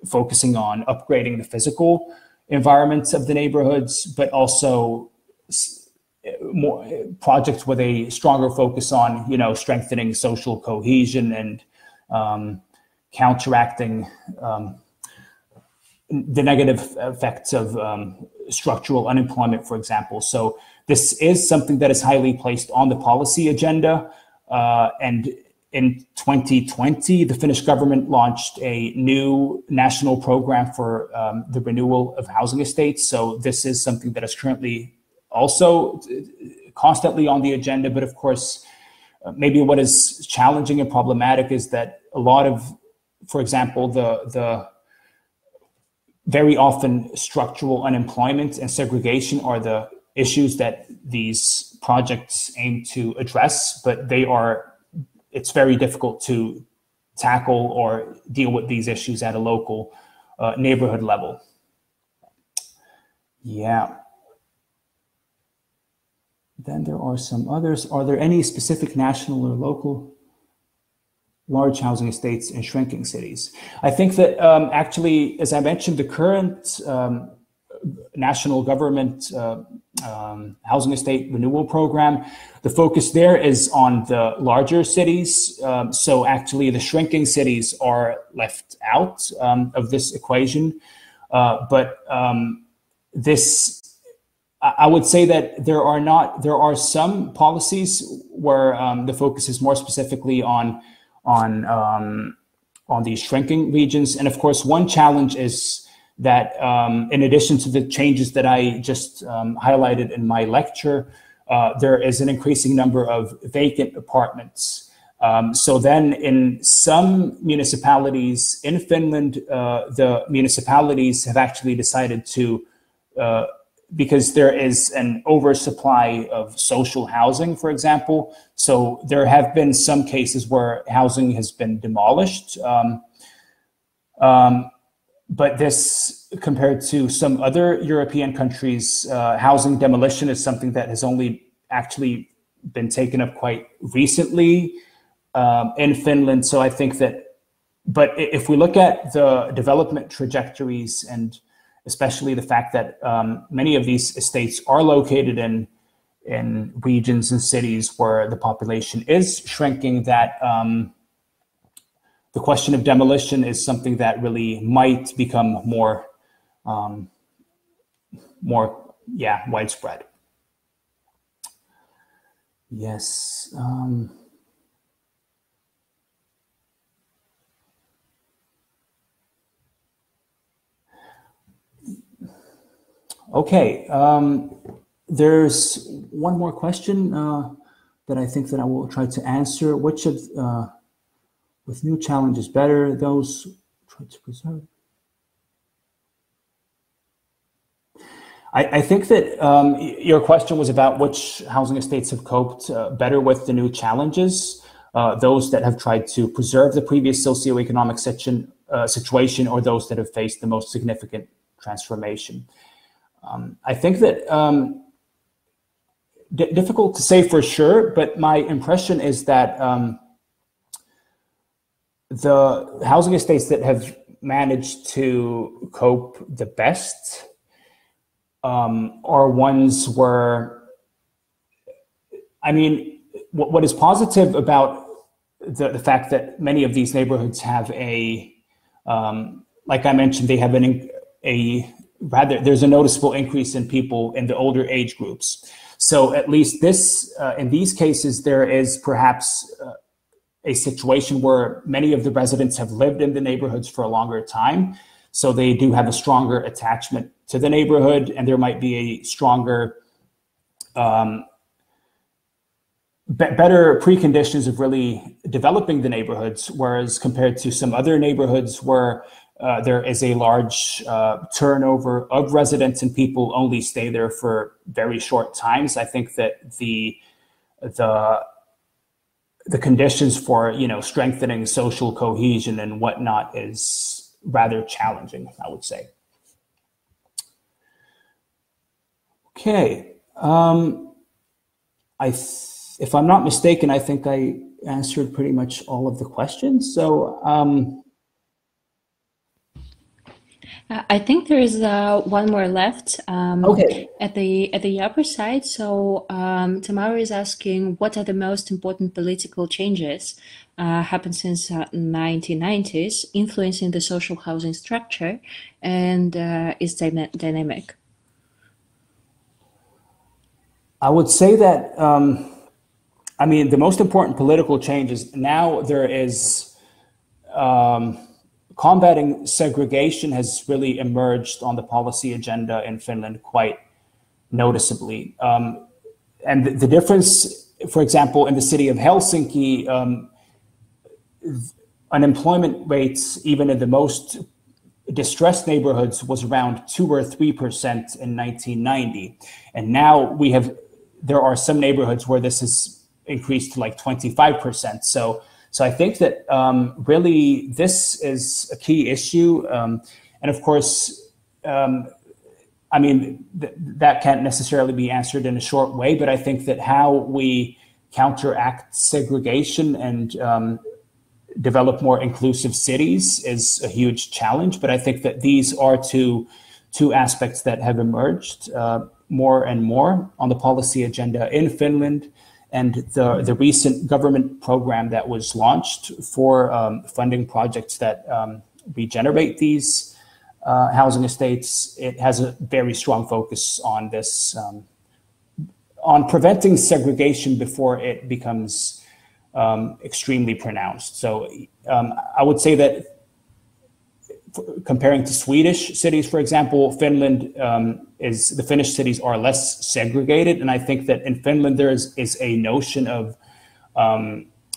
focusing on upgrading the physical environments of the neighborhoods, but also more projects with a stronger focus on, strengthening social cohesion and counteracting the negative effects of structural unemployment, for example. So this is something that is highly placed on the policy agenda. And in 2020, the Finnish government launched a new national program for the renewal of housing estates. So this is something that is currently also constantly on the agenda. But of course, maybe what is challenging and problematic is that a lot of, for example, the very often structural unemployment and segregation are the issues that these projects aim to address, but it's very difficult to tackle or deal with these issues at a local neighborhood level. Yeah. Then there are some others. Are there any specific national or local large housing estates in shrinking cities? I think that actually, as I mentioned, the current national government housing estate renewal program, the focus there is on the larger cities. So actually the shrinking cities are left out of this equation. But I would say that there are some policies where the focus is more specifically on these shrinking regions. And of course, one challenge is that in addition to the changes that I just highlighted in my lecture, there is an increasing number of vacant apartments. So then in some municipalities in Finland, the municipalities have actually decided to, because there is an oversupply of social housing, for example. So there have been some cases where housing has been demolished. But this, compared to some other European countries, housing demolition is something that has only actually been taken up quite recently in Finland. So I think that, but if we look at the development trajectories, and especially the fact that many of these estates are located in regions and cities where the population is shrinking, that the question of demolition is something that really might become more widespread. Yes. Okay. There's one more question that I think that I will try to answer. Which of with new challenges better, those try to preserve? I think that your question was about which housing estates have coped better with the new challenges, those that have tried to preserve the previous socioeconomic situation, or those that have faced the most significant transformation. I think that difficult to say for sure, but my impression is that the housing estates that have managed to cope the best are ones where, I mean, what is positive about the fact that many of these neighborhoods have like I mentioned, they have there's a noticeable increase in people in the older age groups. So at least in these cases, there is perhaps a situation where many of the residents have lived in the neighborhoods for a longer time. So they do have a stronger attachment to the neighborhood, and there might be a stronger, better preconditions of really developing the neighborhoods, whereas compared to some other neighborhoods where there is a large turnover of residents and people only stay there for very short times. I think that the conditions for strengthening social cohesion and whatnot is rather challenging, I would say. Okay, if I'm not mistaken, I think I answered pretty much all of the questions. So. I think there is one more left Okay. at the upper side. So Tamara is asking, what are the most important political changes happened since 1990s, influencing the social housing structure and its dynamic? I would say that, I mean, the most important political changes now there is combating segregation has really emerged on the policy agenda in Finland quite noticeably. And the difference, for example, in the city of Helsinki, unemployment rates, even in the most distressed neighborhoods, was around 2 or 3% in 1990. And now there are some neighborhoods where this has increased to like 25%. So I think that really this is a key issue. And of course, I mean, that can't necessarily be answered in a short way, but I think that how we counteract segregation and develop more inclusive cities is a huge challenge. But I think that these are two aspects that have emerged more and more on the policy agenda in Finland. And the recent government program that was launched for funding projects that regenerate these housing estates, it has a very strong focus on this, on preventing segregation before it becomes extremely pronounced. So I would say that comparing to Swedish cities, for example, Finland the Finnish cities are less segregated. And I think that in Finland there is a notion of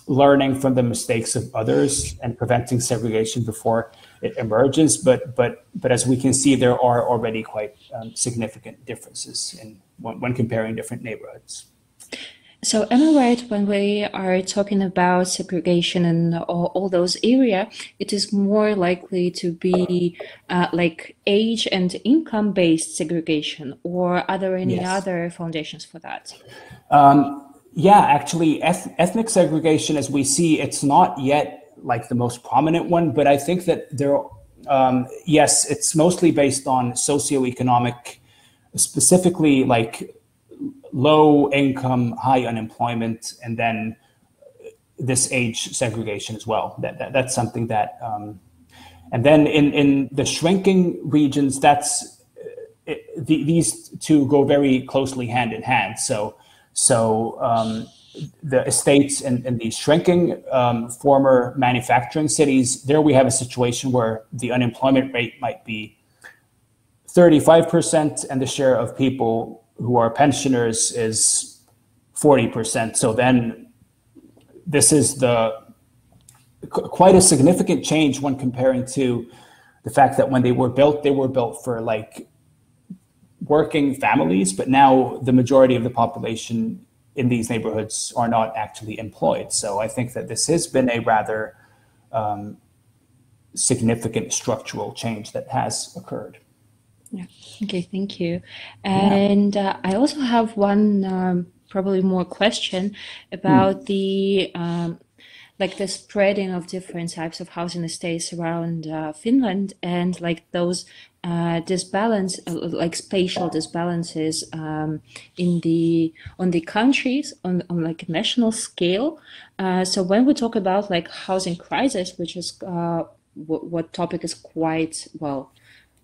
learning from the mistakes of others and preventing segregation before it emerges. But as we can see, there are already quite significant differences when comparing different neighborhoods. So am I right when we are talking about segregation and all those areas, it is more likely to be like age and income-based segregation, or are there any other foundations for that? Yeah, actually, ethnic segregation, as we see, it's not yet like the most prominent one, but I think that yes, it's mostly based on socioeconomic, specifically like low income, high unemployment, and then this age segregation as well. That's something that, and then in the shrinking regions, these two go very closely hand in hand. So the estates in these shrinking former manufacturing cities, there we have a situation where the unemployment rate might be 35%, and the share of people who are pensioners is 40%. So then this is quite a significant change when comparing to the fact that when they were built for like working families, but now the majority of the population in these neighborhoods are not actually employed. So I think that this has been a rather significant structural change that has occurred. Yeah. Okay, thank you. And I also have one probably more question about the like the spreading of different types of housing estates around Finland, and like those disbalance, like spatial disbalances in the on the countries on like a national scale. So when we talk about like housing crisis, which is what topic is quite well,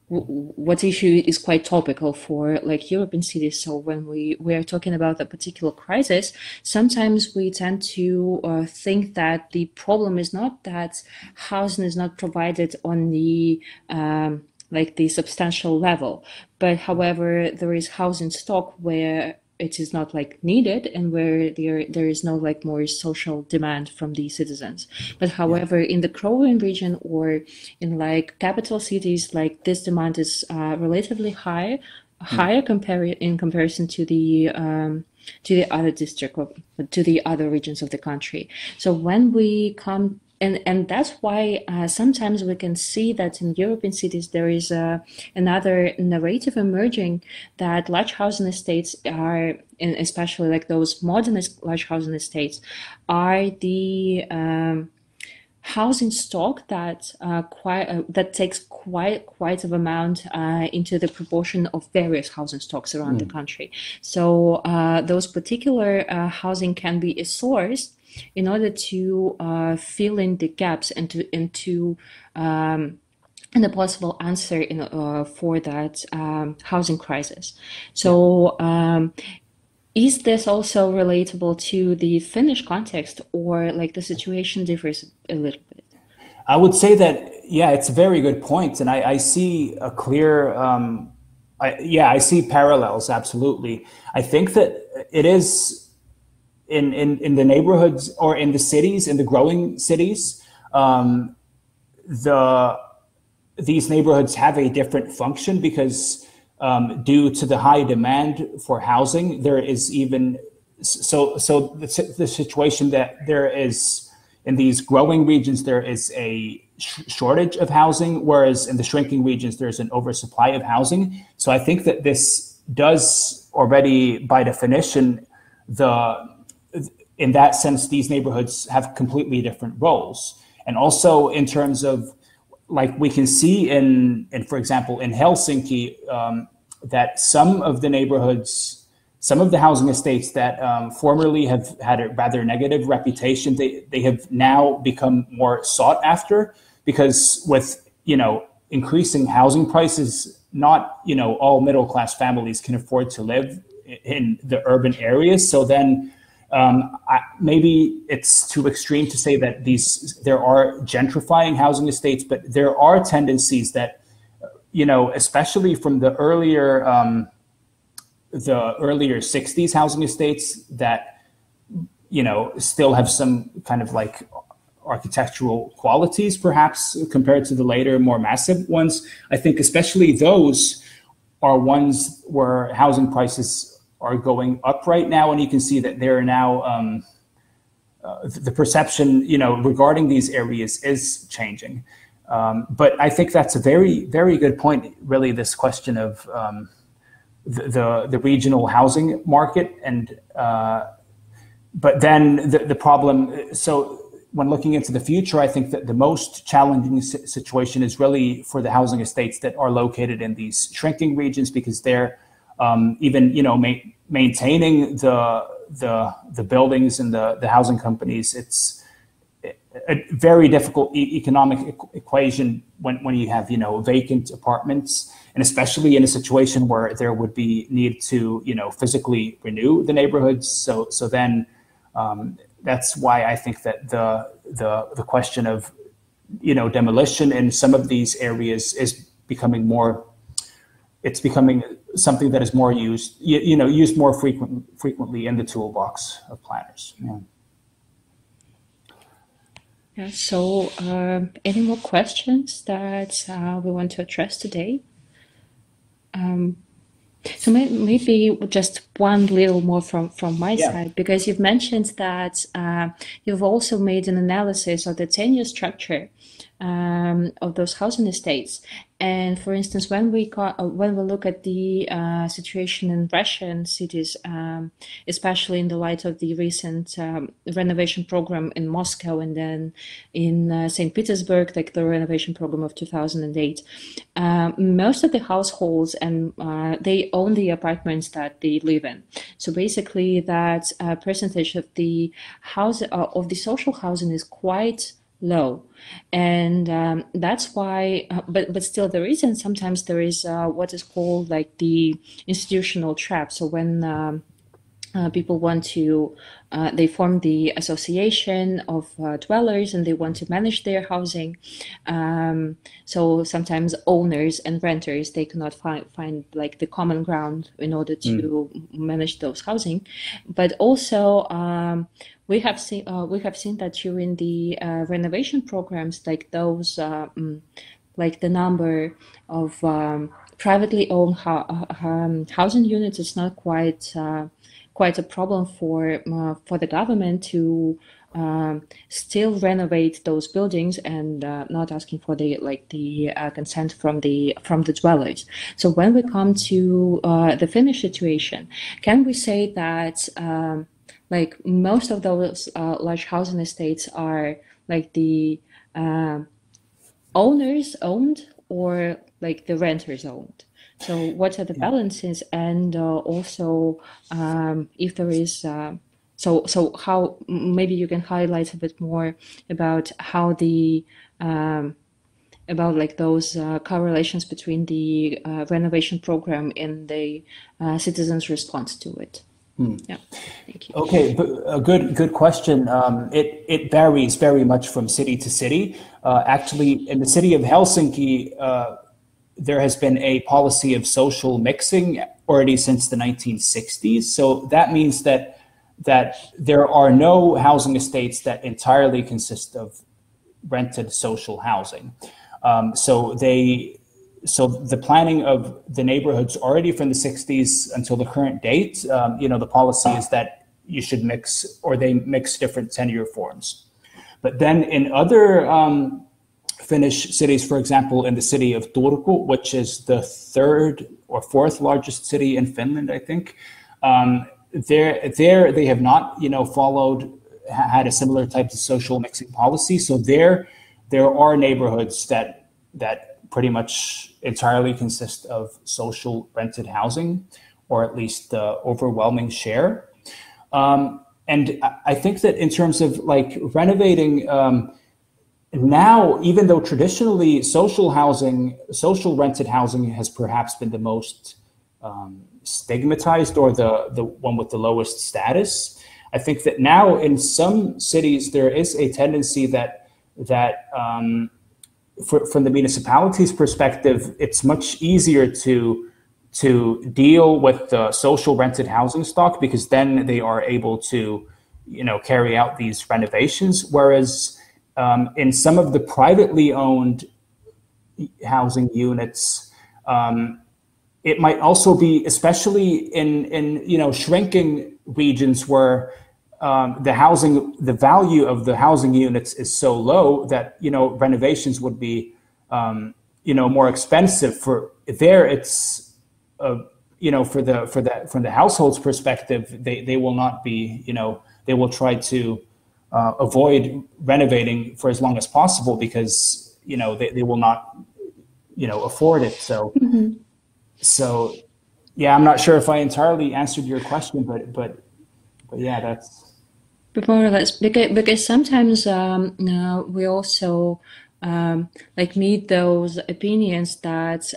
what issue is quite topical for like European cities. So when we are talking about a particular crisis, sometimes we tend to think that the problem is not that housing is not provided on the like the substantial level, but however there is housing stock where it is not like needed and where there is no like more social demand from the citizens. But however, in the growing region or in like capital cities, like this demand is relatively higher in comparison to the other district or to the other regions of the country. So when we come and that's why sometimes we can see that in European cities there is another narrative emerging that large housing estates are, and especially like those modernist large housing estates, are the housing stock that that takes quite an amount into the proportion of various housing stocks around the country. So those particular housing can be a source in order to fill in the gaps and to and a possible answer for that housing crisis. So is this also relatable to the Finnish context, or like the situation differs a little bit? I would say that, yeah, it's a very good point. And I see a clear, I see parallels, absolutely. I think that it is in the neighborhoods or in the cities, in the growing cities, these neighborhoods have a different function because due to the high demand for housing, there is even the situation that there is in these growing regions, there is a shortage of housing, whereas in the shrinking regions, there's an oversupply of housing. So I think that this does already, by definition, in that sense, these neighborhoods have completely different roles. And also in terms of, like we can see for example, in Helsinki, that some of the neighborhoods, some of the housing estates that formerly have had a rather negative reputation, they have now become more sought after, because with, increasing housing prices, not, all middle-class families can afford to live in the urban areas. So then maybe it's too extreme to say that there are gentrifying housing estates, but there are tendencies that, especially from the earlier 60s housing estates that, still have some kind of like architectural qualities, perhaps compared to the later, more massive ones. I think especially those are ones where housing prices are going up right now, and you can see that there are now the perception, regarding these areas is changing. But I think that's a very, very good point. Really, this question of the regional housing market, and but then the problem. So when looking into the future, I think that the most challenging situation is really for the housing estates that are located in these shrinking regions, because they're even maintaining the buildings and the housing companies. It's a very difficult economic equation when you have vacant apartments, and especially in a situation where there would be need to physically renew the neighborhoods. So then that's why I think that the question of demolition in some of these areas is becoming more. It's becoming something that is more used, used more frequently in the toolbox of planners. Yeah. So, any more questions that we want to address today? So maybe just one little more from my side, because you've mentioned that you've also made an analysis of the tenure structure of those housing estates. And for instance, when we look at the situation in Russian cities, especially in the light of the recent renovation program in Moscow and then in St. Petersburg, like the renovation program of 2008, most of the households and they own the apartments that they live in. So basically, that percentage of the social housing is quite low, and that's why. But still, there is, and sometimes there is what is called like the institutional trap. So when people want to, they form the association of dwellers and they want to manage their housing. So sometimes owners and renters, they cannot find like the common ground in order to manage those housing. But also we have seen that during the renovation programs, like those, like the number of privately owned housing units is not quite a problem for the government to still renovate those buildings and not asking for the consent from the dwellers. So when we come to the Finnish situation, can we say that like most of those large housing estates are like the owners owned or like the renters owned? So what are the balances, and also if there is, so how maybe you can highlight a bit more about how the about like those correlations between the renovation program and the citizens' response to it. Yeah, thank you. Okay, a good question. It varies very much from city to city. Actually, in the city of Helsinki, there has been a policy of social mixing already since the 1960s. So that means that there are no housing estates that entirely consist of rented social housing. So the planning of the neighborhoods already from the 60s until the current date, the policy is that you should mix, or they mix different tenure forms. But then in other Finnish cities, for example, in the city of Turku, which is the third or fourth largest city in Finland, I think, there they have not, had a similar type of social mixing policy. So there are neighborhoods that pretty much entirely consist of social rented housing, or at least the overwhelming share. And I think that in terms of like renovating, now, even though traditionally social rented housing has perhaps been the most stigmatized, or the one with the lowest status, I think that now in some cities there is a tendency that from the municipality's perspective, it's much easier to deal with the social rented housing stock, because then they are able to, carry out these renovations. Whereas in some of the privately owned housing units, it might also be, especially in shrinking regions where the value of the housing units is so low that renovations would be more expensive. It's from the household's perspective, they will not be, they will try to avoid renovating for as long as possible, because they will not afford it. So so yeah, I'm not sure if I entirely answered your question, but yeah, that's more or less, because sometimes we also meet those opinions that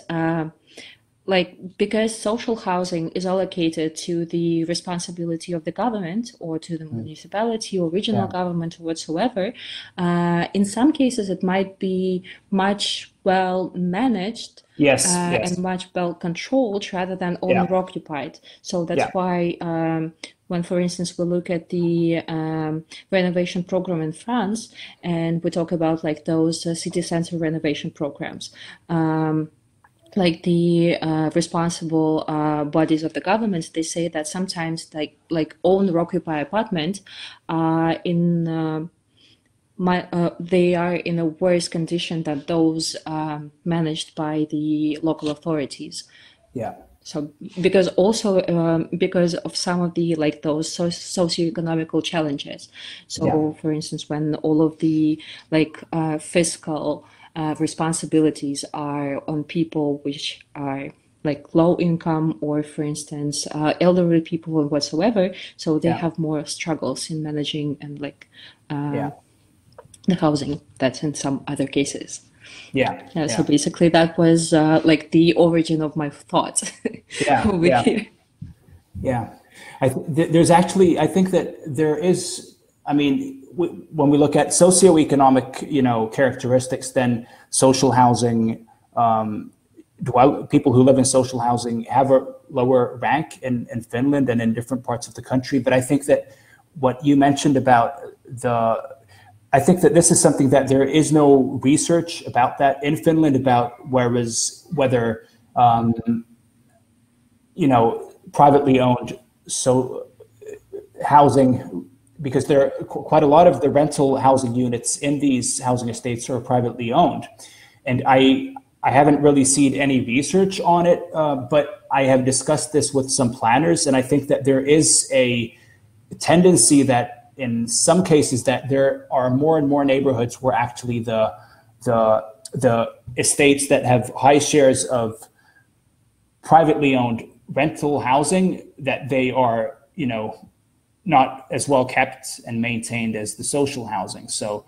because social housing is allocated to the responsibility of the government or to the municipality or regional government or whatsoever, in some cases it might be much well managed, and much well controlled rather than owner occupied. So that's why when, for instance, we look at the renovation program in France, and we talk about those city center renovation programs, the responsible bodies of the government, they say that sometimes own or occupy apartment in they are in a worse condition than those managed by the local authorities. Yeah. So because also because of some of the like those socioeconomical challenges. So Yeah. for instance, when all of the like fiscal responsibilities are on people which are like low income or for instance elderly people or whatsoever, so they Yeah. have more struggles in managing and like Yeah. the housing that's in some other cases. Yeah. Yeah, so Yeah. basically that was like the origin of my thoughts Yeah. over Yeah. here. Yeah. There's actually, I think that there is, I mean, when we look at socioeconomic, characteristics, then social housing, people who live in social housing have a lower rank in Finland and in different parts of the country. But I think that what you mentioned about I think that this is something that there is no research about that in Finland about whether privately owned housing, because there are quite a lot of the rental housing units in these housing estates are privately owned, and I haven't really seen any research on it, but I have discussed this with some planners, and I think that there is a tendency that in some cases that there are more and more neighborhoods where actually the estates that have high shares of privately owned rental housing, that they are, not as well kept and maintained as the social housing. So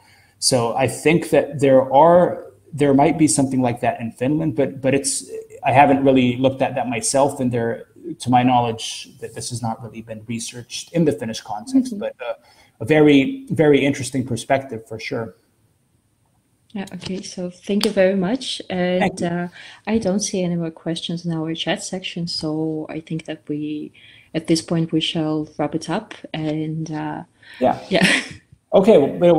I think that there might be something like that in Finland, but I haven't really looked at that myself, and to my knowledge, that this has not really been researched in the Finnish context, but a very, very interesting perspective for sure. Yeah, okay, so thank you very much. And I don't see any more questions in our chat section, so I think that at this point, we shall wrap it up. And yeah. Okay, well,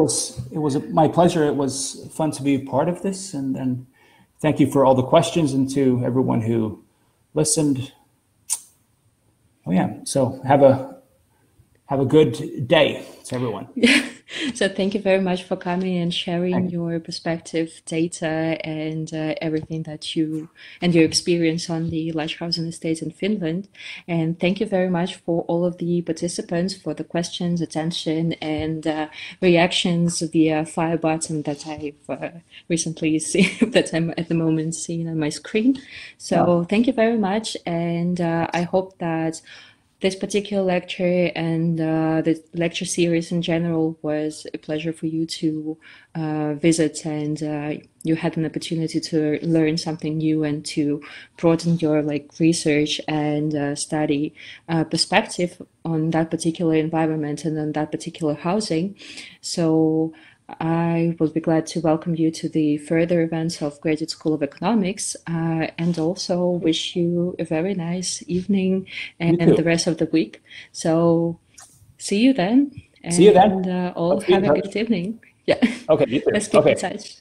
it was my pleasure. It was fun to be a part of this, and thank you for all the questions, and to everyone who listened. Oh yeah, so have a good day to everyone. So thank you very much for coming and sharing your perspective, data, and everything that and your experience on the large housing estates in Finland. And thank you very much for all of the participants for the questions, attention, and reactions via fire button that I've recently seen, that I'm at the moment seeing on my screen. So thank you very much, and I hope that this particular lecture and the lecture series in general was a pleasure for you to visit, and you had an opportunity to learn something new and to broaden your research and study perspective on that particular environment and on that particular housing. So I will be glad to welcome you to the further events of Graduate School of Economics, and also wish you a very nice evening and the rest of the week. So see you then. See you then. And all have a good evening. Yeah. Okay, you too. Let's keep in touch.